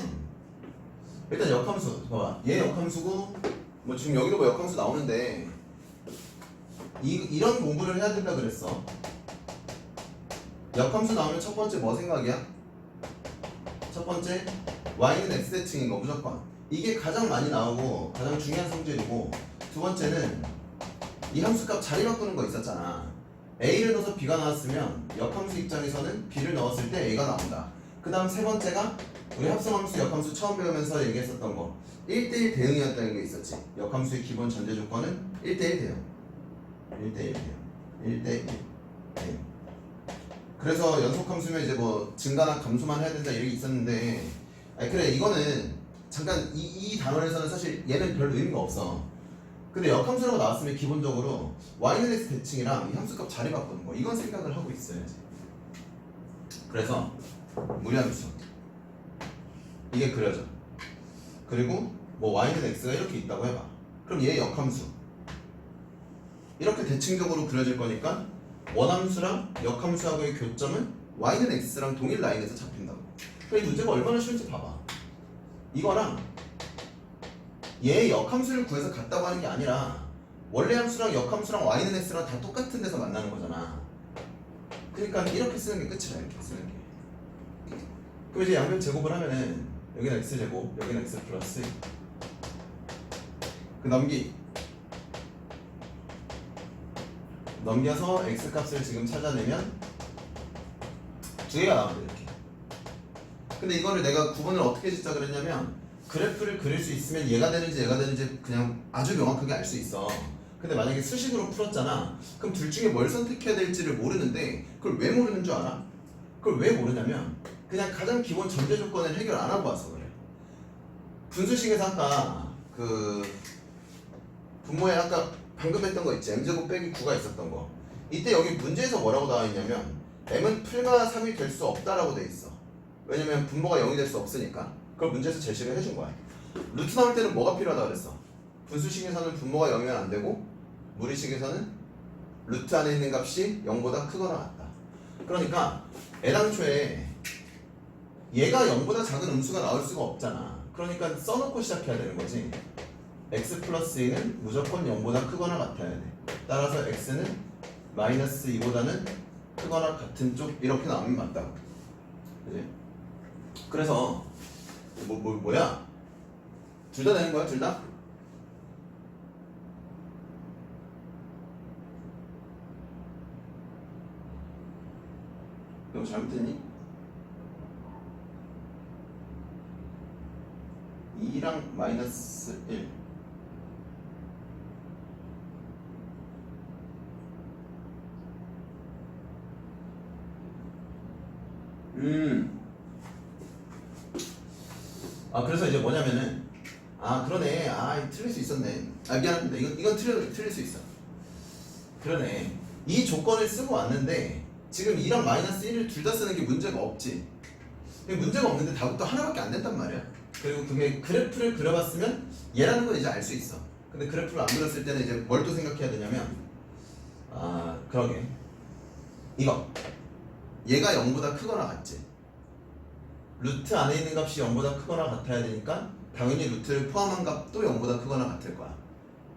일단 역함수 봐봐. 얘 역함수고 뭐 지금 여기도 뭐 역함수 나오는데 이런 공부를 해야 된다 그랬어. 역함수 나오면 첫 번째 뭐 생각이야? 첫 번째 y는 x대칭인 거 무조건. 이게 가장 많이 나오고 가장 중요한 성질이고, 두 번째는 이 함수값 자리 바꾸는 거 있었잖아. a를 넣어서 b가 나왔으면 역함수 입장에서는 b를 넣었을 때 a가 나온다. 그 다음 세 번째가 우리 합성함수 역함수 처음 배우면서 얘기했었던 거 1대1 대응이었다는 게 있었지. 역함수의 기본 전제 조건은 1대1 대응. 1대1 대응. 1대1 대응. 그래서 연속함수면 이제 뭐 증가나 감소만 해야 된다 이렇게 있었는데, 아니 그래 이거는 잠깐 이 단원에서는 사실 얘는 별 의미가 없어. 근데 역함수라고 나왔으면 기본적으로 y는 x 대칭이랑 이 함수값 자리 바꾸는 거, 이건 생각을 하고 있어야지. 그래서 무리함수 이게 그려져. 그리고 뭐 y는 x가 이렇게 있다고 해봐. 그럼 얘 역함수 이렇게 대칭적으로 그려질 거니까 원함수랑 역함수하고의 교점은 y는 x랑 동일 라인에서 잡힌다고. 그럼 이 문제가 얼마나 쉬운지 봐봐. 이거랑 얘의 역함수를 구해서 같다고 하는 게 아니라 원래 함수랑 역함수랑 y는 x랑 다 똑같은 데서 만나는 거잖아. 그러니까 이렇게 쓰는 게 끝이라. 이렇게 쓰는 게. 그럼 이제 양변 제곱을 하면은 여기는 x제곱, 여기는 x 플러스 그 넘겨서 x 값을 지금 찾아내면 두 개가 나옵니다. 이렇게. 근데 이거를 내가 구분을 어떻게 짓자 그랬냐면 그래프를 그릴 수 있으면 얘가 되는지 그냥 아주 명확하게 알 수 있어. 근데 만약에 수식으로 풀었잖아. 그럼 둘 중에 뭘 선택해야 될지를 모르는데 그걸 왜 모르는 줄 알아? 그걸 왜 모르냐면 그냥 가장 기본 전제 조건을 해결 안 하고 와서 그래. 분수식에서 아까 그 분모에 아까 방금 했던 거 있지. m제곱 빼기 9가 있었던 거. 이때 여기 문제에서 뭐라고 나와 있냐면 m은 풀마 3이 될 수 없다라고 돼 있어. 왜냐면 분모가 0이 될 수 없으니까. 그걸 문제에서 제시를 해준 거야. 루트 나올 때는 뭐가 필요하다 그랬어? 분수식에서는 분모가 0이면 안 되고 무리식에서는 루트 안에 있는 값이 0보다 크거나 같다. 그러니까 애당초에 얘가 0보다 작은 음수가 나올 수가 없잖아. 그러니까 써놓고 시작해야 되는 거지. x 플러스 2는 무조건 0보다 크거나 같아야 돼. 따라서 x는 마이너스 2보다는 크거나 같은 쪽 이렇게 나오면 맞다고. 그지? 그래서 뭐야? 둘 다 되는 거야? 둘 다? 너무 잘못했니? 2랑 마이너스 1 그래서 이제 뭐냐면은 그러네. 틀릴 수 있었네. 미안합니다. 이건 틀릴 수 있어. 그러네. 이 조건을 쓰고 왔는데 지금 2랑 마이너스 1을 둘 다 쓰는 게 문제가 없지. 문제가 없는데 답은 또 하나밖에 안 된단 말이야. 그리고 그게 그래프를 그려봤으면 얘라는 건 이제 알 수 있어. 근데 그래프를 안 그렸을 때는 이제 뭘 또 생각해야 되냐면 그러게 이거 얘가 0보다 크거나 같지. 루트 안에 있는 값이 0보다 크거나 같아야 되니까 당연히 루트를 포함한 값도 0보다 크거나 같을 거야.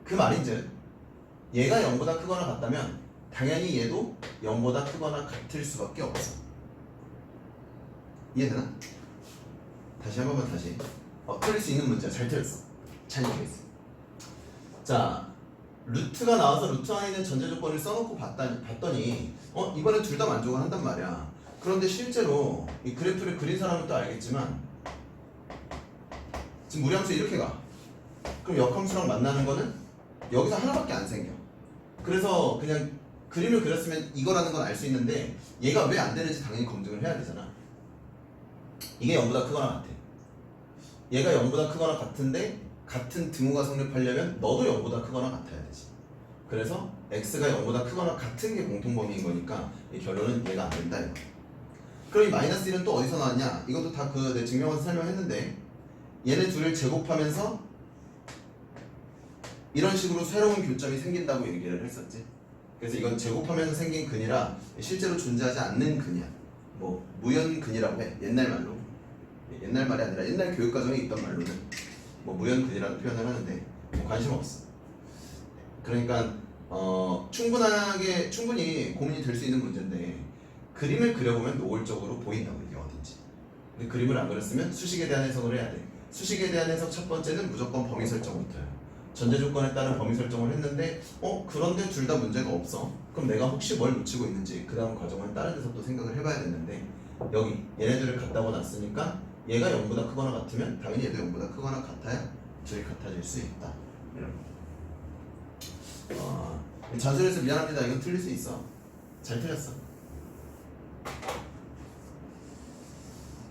그 말인즉 얘가 0보다 크거나 같다면 당연히 얘도 0보다 크거나 같을 수밖에 없어. 이해되나? 다시 한 번만 다시. 틀릴 수 있는 문제야. 잘 틀렸어. 잘 이해했어. 자, 루트가 나와서 루트 안에 있는 전제 조건을 써놓고 봤더니 이번에 둘 다 만족을 한단 말이야. 그런데 실제로 이 그래프를 그린 사람은 또 알겠지만 지금 무리함수 이렇게 가. 그럼 역함수랑 만나는 거는 여기서 하나밖에 안 생겨. 그래서 그냥 그림을 그렸으면 이거라는 건 알 수 있는데 얘가 왜 안 되는지 당연히 검증을 해야 되잖아. 이게 0보다 크거나 같아. 얘가 0보다 크거나 같은데 같은 등호가 성립하려면 너도 0보다 크거나 같아야 되지. 그래서 x가 0보다 크거나 같은 게 공통범위인 거니까 이 결론은 얘가 안 된다 이거. 그럼 이 마이너스 1은 또 어디서 나왔냐? 이것도 다 내 증명해서 설명했는데 얘네 둘을 제곱하면서 이런 식으로 새로운 교점이 생긴다고 얘기를 했었지. 그래서 이건 제곱하면서 생긴 근이라 실제로 존재하지 않는 근이야. 뭐 무연근이라고 해. 옛날 말로. 옛날 말이 아니라 옛날 교육과정에 있던 말로는 뭐 무연근이라고 표현을 하는데 뭐 관심 없어. 그러니까 충분히 고민이 될 수 있는 문제인데 그림을 그려보면 노골적으로 보인다고 이게 어딘지. 근데 그림을 안 그렸으면 수식에 대한 해석을 해야 돼. 수식에 대한 해석 첫 번째는 무조건 범위 설정부터야. 전제 조건에 따른 범위 설정을 했는데 그런데 둘 다 문제가 없어. 그럼 내가 혹시 뭘 놓치고 있는지 그 다음 과정을 다른 데서 또 생각을 해봐야 되는데 여기 얘네들을 갖다고 놨으니까 얘가 0보다 크거나 같으면 당연히 얘도 0보다 크거나 같아야 둘이 같아질 수 있다. 이런 거. 잔소리해서 미안합니다. 이건 틀릴 수 있어. 잘 틀렸어.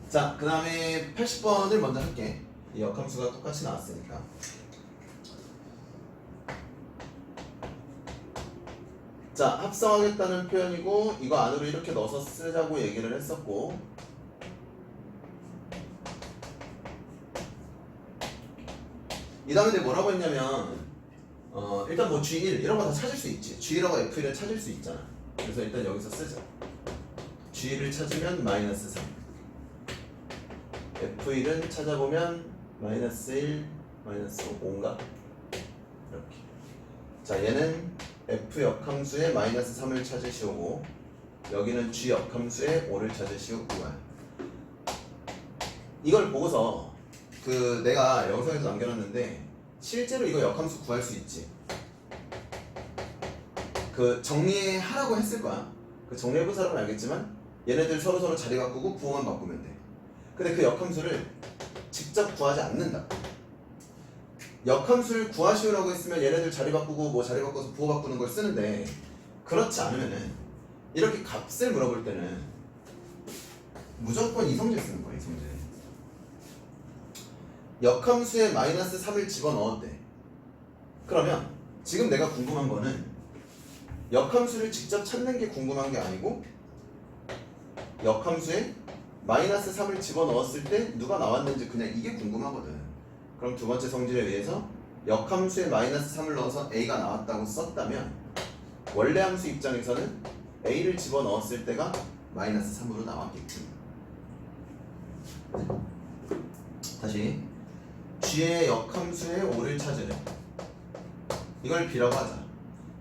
자, 그 다음에 80번을 먼저 할게. 이 역함수가 똑같이 나왔으니까. 자, 합성하겠다는 표현이고 이거 안으로 이렇게 넣어서 쓰자고 얘기를 했었고 이 다음에 내가 뭐라고 했냐면 일단 뭐 G1 이런 거 다 찾을 수 있지. G1하고 F1을 찾을 수 있잖아. 그래서 일단 여기서 쓰자. G1을 찾으면 마이너스 3 F1은 찾아보면 마이너스 1, 마이너스 5인가? 이렇게. 자, 얘는 F 역함수의 마이너스 3을 찾으시오고 여기는 G 역함수의 5를 찾으시오. 9야. 이걸 보고서 그 내가 영상에서 남겨놨는데 실제로 이거 역함수 구할 수 있지. 그 정리하라고 했을 거야. 그 정리해본 사람은 알겠지만 얘네들 서로 자리 바꾸고 부호만 바꾸면 돼. 근데 그 역함수를 직접 구하지 않는다. 역함수를 구하시오라고 했으면 얘네들 자리 바꾸고 뭐 자리 바꿔서 부호 바꾸는 걸 쓰는데 그렇지 않으면은 이렇게 값을 물어볼 때는 무조건 이성질 쓰는 거야. 이성질. 역함수에 마이너스 3을 집어넣었대. 그러면 지금 내가 궁금한 거는 역함수를 직접 찾는 게 궁금한 게 아니고 역함수에 마이너스 3을 집어넣었을 때 누가 나왔는지 그냥 이게 궁금하거든. 그럼 두 번째 성질에 의해서 역함수에 마이너스 3을 넣어서 A가 나왔다고 썼다면 원래 함수 입장에서는 A를 집어넣었을 때가 마이너스 3으로 나왔겠지. 다시 G의 역함수의 5를 찾으래. 이걸 B라고 하자.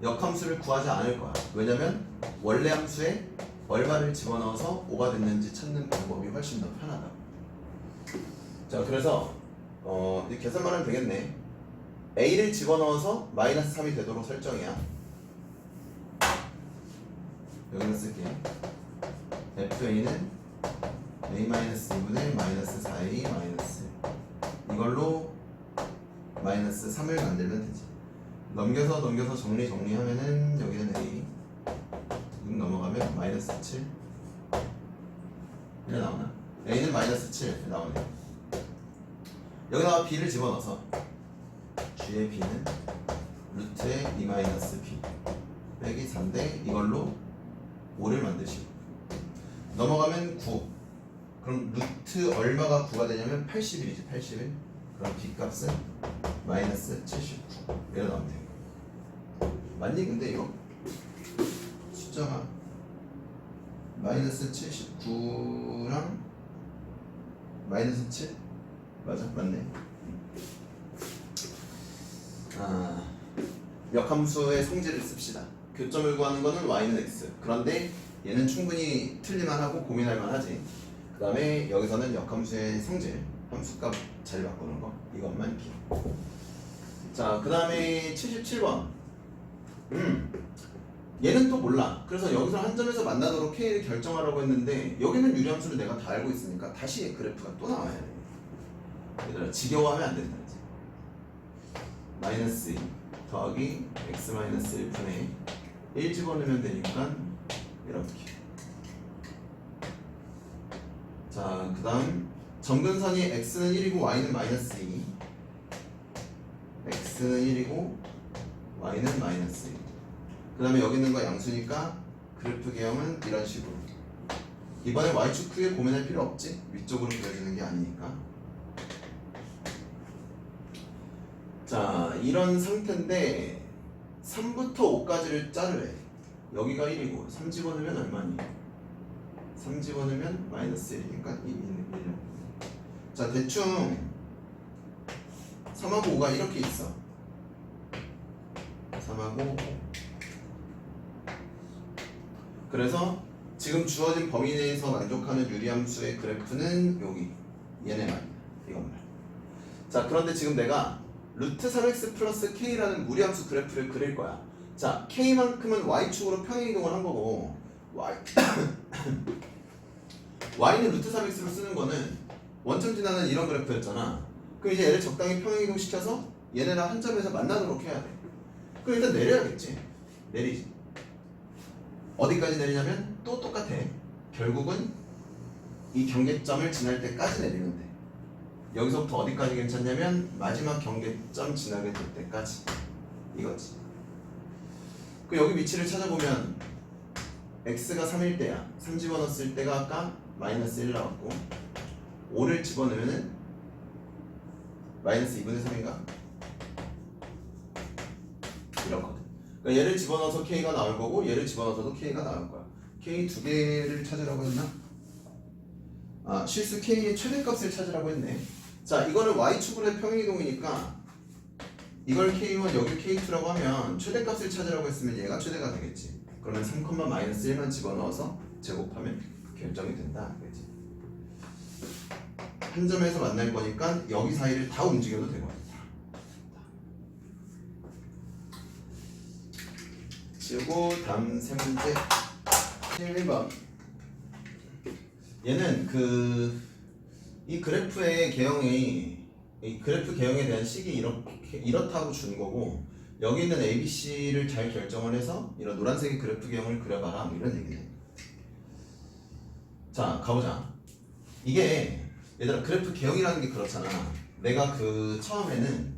역함수를 구하지 않을 거야. 왜냐면 원래 함수에 얼마를 집어넣어서 5가 됐는지 찾는 방법이 훨씬 더 편하다. 자, 그래서 이제 계산만 하면 되겠네. A를 집어넣어서 마이너스 3이 되도록 설정이야. 여기다 쓸게. FA는 A-2분의 마이너스 4A 마이너스 이걸로 마이너스 3을 만들면 되지. 넘겨서 정리하면은 여기는 A 6 넘어가면 마이너스 7 이래 나오나? A는 마이너스 7 나오네. 여기다가 B를 집어넣어서 G의 B는 루트의 2 마이너스 B 빼기 3대 이걸로 5를 만드시고 넘어가면 9. 그럼 루트 얼마가 9가 되냐면 81이지. 81. 그럼 B 값은 마이너스 79 이래 나오면 돼. 맞니? 근데 이거 숫자가 마이너스 79랑 마이너스 7? 맞아? 맞네. 역함수의 성질을 씁시다. 교점을 구하는 거는 y는 x. 그런데 얘는 충분히 틀릴만하고 고민할 만하지. 그 다음에 여기서는 역함수의 성질, 함수값 자리 바꾸는 거 이것만 기. 자, 그 다음에 77번. 얘는 또 몰라. 그래서 여기서 한 점에서 만나도록 K를 결정하라고 했는데 여기는 유리함수를 내가 다 알고 있으니까 다시 그래프가 또 나와야 돼. 얘들아 지겨워하면 안 된다. 마이너스 2 더하기 x 마이너스 1분의 1 집어넣으면 되니까 이렇게. 자, 그 다음 점근선이 x는 1이고 y는 마이너스 2 x는 1이고 y는 마이너스 2. 그 다음에 여기 있는 거 양수니까 그래프 개형은 이런 식으로. 이번에 y축 크게 고민할 필요 없지. 위쪽으로 그려지는 게 아니니까. 자, 이런 상태인데 3부터 5까지를 자르래. 여기가 1이고 3 집어넣으면 얼마니? 3 집어넣으면 마이너스 1이니까 1. 자, 대충 3하고 5가 이렇게 있어. 3하고 5. 그래서 지금 주어진 범위 내에서 만족하는 유리함수의 그래프는 여기 얘네만 이것만. 자, 그런데 지금 내가 루트 3x 플러스 k라는 무리함수 그래프를 그릴 거야. 자, k만큼은 y축으로 평행이동을 한 거고 y는 루트 3x로 쓰는 거는 원점 지나는 이런 그래프였잖아. 그럼 이제 얘를 적당히 평행이동 시켜서 얘네랑 한 점에서 만나도록 해야 돼. 그럼 일단 내려야겠지. 내리지. 어디까지 내리냐면 또 똑같아. 결국은 이 경계점을 지날 때까지 내리면 돼. 여기서부터 어디까지 괜찮냐면 마지막 경계점 지나게 될 때까지. 이거지. 그 여기 위치를 찾아보면 x가 3일 때야. 3 집어넣었을 때가 아까 마이너스 1 나왔고 5를 집어넣으면은 마이너스 2분의 3인가? 이렇거든. 그러니까 얘를 집어넣어서 k가 나올 거고 얘를 집어넣어서도 k가 나올 거야. k 두 개를 찾으라고 했나? 아, 실수 k의 최대값을 찾으라고 했네. 자, 이거는 y축으로의 평행이동이니까 이걸 k1 여기 k2라고 하면 최대값을 찾으라고 했으면 얘가 최대가 되겠지. 그러면 3,-1만 집어넣어서 제곱하면 결정이 된다. 그렇지? 한 점에서 만날 거니까 여기 사이를 다 움직여도 되거든요. 지우고 다음 세 문제 1번. 얘는 이 그래프의 개형이 이 그래프 개형에 대한 식이 이렇다고 준 거고 여기 있는 ABC를 잘 결정을 해서 이런 노란색의 그래프 개형을 그려봐라 뭐 이런 얘기네. 자 가보자. 이게 얘들아 그래프 개형이라는 게 그렇잖아. 내가 처음에는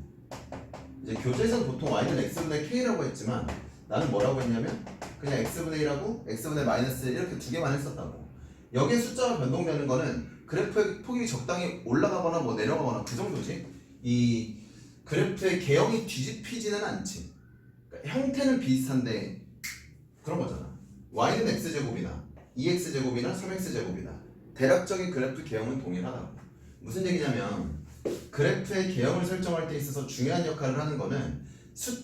이제 교재에서는 보통 y는 x분의 k라고 했지만 나는 뭐라고 했냐면 그냥 x분의 1하고 x분의 마이너스 1 이렇게 두 개만 했었다고. 여기에 숫자가 변동되는 거는 그래프의 폭이 적당히 올라가거나 뭐 내려가거나 그 정도지. 이 그래프의 개형이 뒤집히지는 않지. 그러니까 형태는 비슷한데 그런 거잖아. y는 x제곱이나 2x제곱이나 3x제곱이나 대략적인 그래프 개형은 동일하다고. 무슨 얘기냐면 그래프의 개형을 설정할 때 있어서 중요한 역할을 하는 거는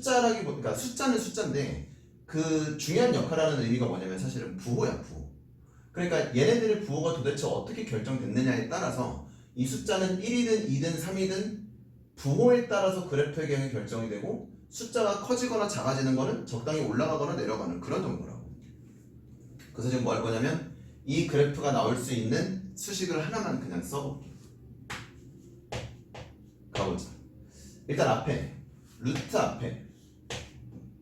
그러니까 숫자는 숫자인데 그 중요한 역할을 하는 의미가 뭐냐면 사실은 부호야, 부호. 그러니까 얘네들의 부호가 도대체 어떻게 결정됐느냐에 따라서 이 숫자는 1이든 2든 3이든 부호에 따라서 그래프의 개형이 결정이 되고 숫자가 커지거나 작아지는 거는 적당히 올라가거나 내려가는 그런 정도라고. 그래서 지금 뭐 할 거냐면 이 그래프가 나올 수 있는 수식을 하나만 그냥 써볼게. 가보자. 일단 앞에 루트 앞에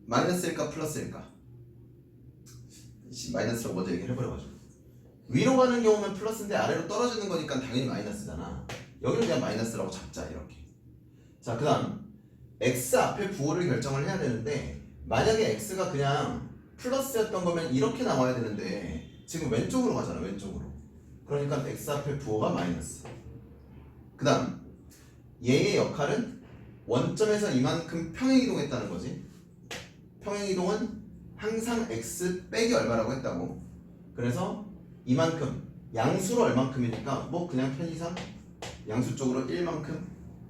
마이너스일까 플러스일까? 마이너스라고 먼저 얘기를 해버려가지고 위로 가는 경우면 플러스인데 아래로 떨어지는 거니까 당연히 마이너스잖아. 여기를 그냥 마이너스라고 잡자 이렇게. 자 그 다음 x 앞에 부호를 결정을 해야 되는데 만약에 x가 그냥 플러스였던 거면 이렇게 나와야 되는데 지금 왼쪽으로 가잖아. 왼쪽으로. 그러니까 x 앞에 부호가 마이너스. 그 다음 얘의 역할은 원점에서 이만큼 평행이동했다는 거지. 평행이동은 항상 x 빼기 얼마라고 했다고. 그래서 이만큼 양수로 얼만큼이니까 뭐 그냥 편의상 양수 쪽으로 1만큼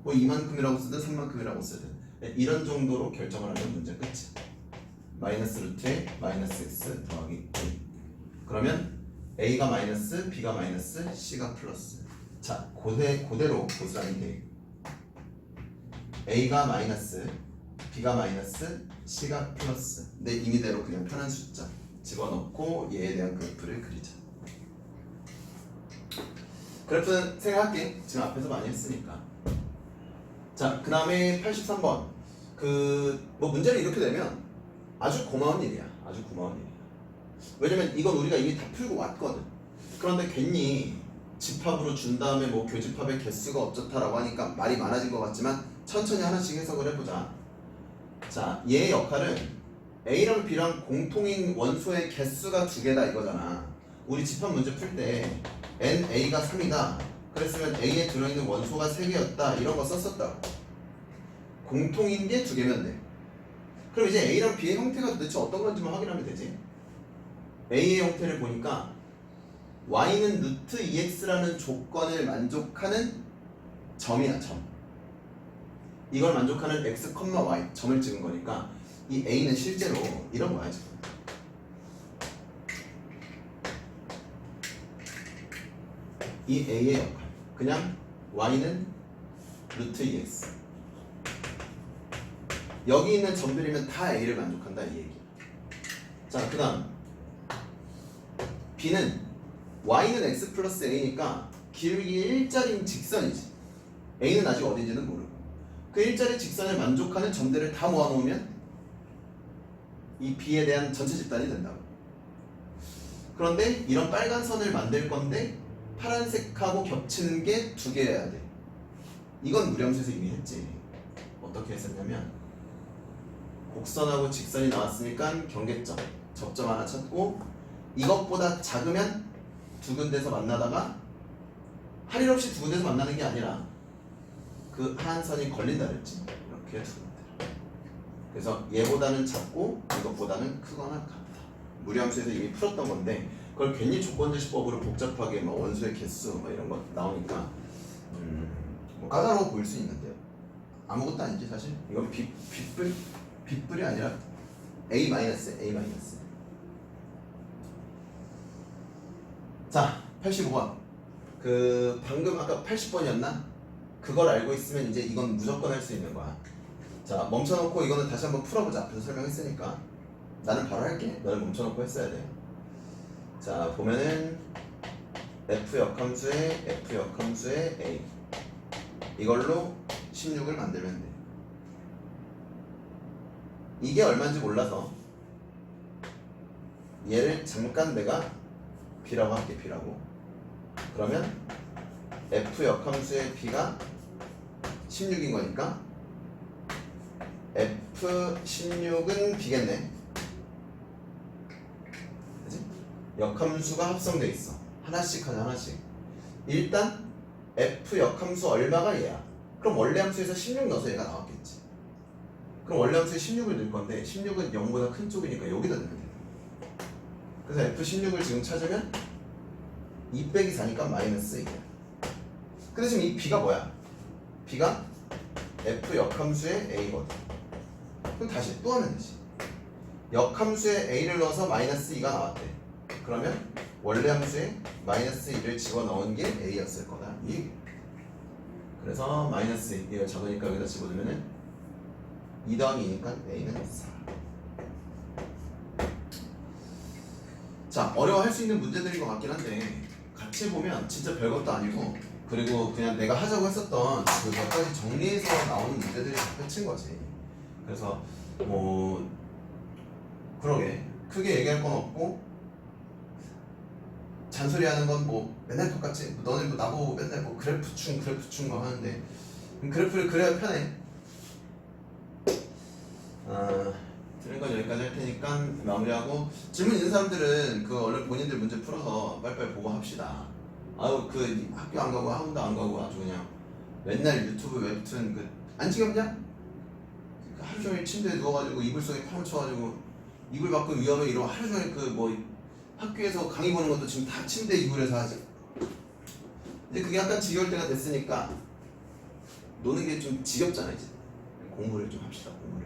뭐 2만큼이라고 쓰든 3만큼이라고 쓰든 이런 정도로 결정을 하면 문제 끝이야. 마이너스 루트에 마이너스 x 더하기 1. 그러면 a가 마이너스 b가 마이너스 c가 플러스. 자 그대로 고스란히 돼. a가 마이너스 b가 마이너스 c가 플러스. 내 임의대로 그냥 편한 숫자 집어넣고 얘에 대한 그래프를 그리자. 그래프는 생각할게. 지금 앞에서 많이 했으니까. 자 그 다음에 83번 뭐 문제를 이렇게 내면 아주 고마운 일이야. 아주 고마운 일이야. 왜냐면 이건 우리가 이미 다 풀고 왔거든. 그런데 괜히 집합으로 준 다음에 뭐 교집합의 개수가 어쩌다라고 하니까 말이 많아진 것 같지만 천천히 하나씩 해석을 해보자. 자, 얘의 역할은 A랑 B랑 공통인 원소의 개수가 두 개다 이거잖아. 우리 집합 문제 풀 때 NA가 3이다. 그랬으면 A에 들어있는 원소가 3개였다. 이런 거 썼었다고. 공통인 게 두 개면 돼. 그럼 이제 A랑 B의 형태가 도대체 어떤 건지만 확인하면 되지. A의 형태를 보니까 y는 루트 2x라는 조건을 만족하는 점이야, 점. 이걸 만족하는 x, y 점을 찍은 거니까 이 a는 실제로 이런 거야 지금. 이 a의 역할 그냥 y는 루트 2x. 여기 있는 점들이면 다 a를 만족한다 이 얘기야. 자 그 다음 b는 y는 x 플러스 a니까 길이 일자리인 직선이지. a는 아직 어딘지는 모르고 그 일자리 직선을 만족하는 점들을 다 모아놓으면 이 b에 대한 전체 집단이 된다고. 그런데 이런 빨간 선을 만들 건데 파란색하고 겹치는 게 두 개여야 돼. 이건 무리함수에서 이미 했지. 어떻게 했었냐면 곡선하고 직선이 나왔으니까 경계점 접점 하나 찾고 이것보다 작으면 두 군데서 만나다가 할 일 없이 두 군데서 만나는 게 아니라 그 한 선이 걸린다 그랬지. 이렇게 두 군데. 그래서 얘보다는 작고 이것보다는 크거나 같다. 무리함수에서 이미 풀었던 건데 그걸 괜히 조건제시법으로 복잡하게 막 원소의 개수 막 이런 거 나오니까 뭐 까다로워 보일 수 있는데요. 아무것도 아니지 사실. 이건 빗불이 아니라 A-. 자 85번 그 방금 아까 80번이었나? 그걸 알고 있으면 이제 이건 무조건 할 수 있는 거야. 자, 멈춰놓고 이거는 다시 한번 풀어보자. 앞에서 설명했으니까. 나는 바로 할게. 너는 멈춰놓고 했어야 돼. 자, 보면은 f 역함수의 a 이걸로 16을 만들면 돼. 이게 얼마인지 몰라서 얘를 잠깐 내가 b라고 할게. b라고. 그러면 f 역함수의 b가 16인 거니까 f16은 b겠네. 그치? 역함수가 합성돼 있어. 하나씩 하자 하나씩. 일단 f 역함수 얼마가 얘야. 그럼 원래 함수에서 16 넣어서 얘가 나왔겠지. 그럼 원래 함수에 16을 넣을 건데 16은 0보다 큰 쪽이니까 여기다 넣으면 돼. 그래서 f16을 지금 찾으면 2 빼기 4니까 마이너스 2야. 근데 지금 이 b가 뭐야? b가 f 역함수의 a거든. 그럼 다시 또 하면 되지. 역함수에 a를 넣어서 마이너스 2가 나왔대. 그러면 원래 함수에 마이너스 2를 집어넣은 게 a였을 거다. 이 얘기. 그래서 마이너스 2가 작으니까 여기다 집어넣으면 2 더하기 2니까 a는 4. 자, 어려워할 수 있는 문제들인 것 같긴 한데 같이 보면 진짜 별것도 아니고, 그리고 그냥 내가 하자고 했었던 그 몇 가지 정리해서 나오는 문제들이 다 끝인 거지. 그래서 뭐 그러게 크게 얘기할 건 없고, 잔소리하는 건 뭐 맨날 똑같지. 너네 뭐 나보고 맨날 뭐 그래프충 뭐 하는데 그래프를 그려야 편해. 들은 건 여기까지 할 테니까 마무리하고, 질문 있는 사람들은 그 얼른 본인들 문제 풀어서 빨리빨리 보고 합시다. 아유, 그 학교 안 가고 학원도 안 가고 아주 그냥 맨날 유튜브 웹툰 그 안 지겹냐? 하루 종일 침대에 누워가지고 이불 속에 파묻혀가지고 이불 밖은 위험해 이러고 하루 종일 그 뭐 학교에서 강의 보는 것도 지금 다 침대 이불에서 하지. 근데 그게 약간 지겨울 때가 됐으니까 노는 게 좀 지겹잖아. 이제 공부를 좀 합시다. 공부를.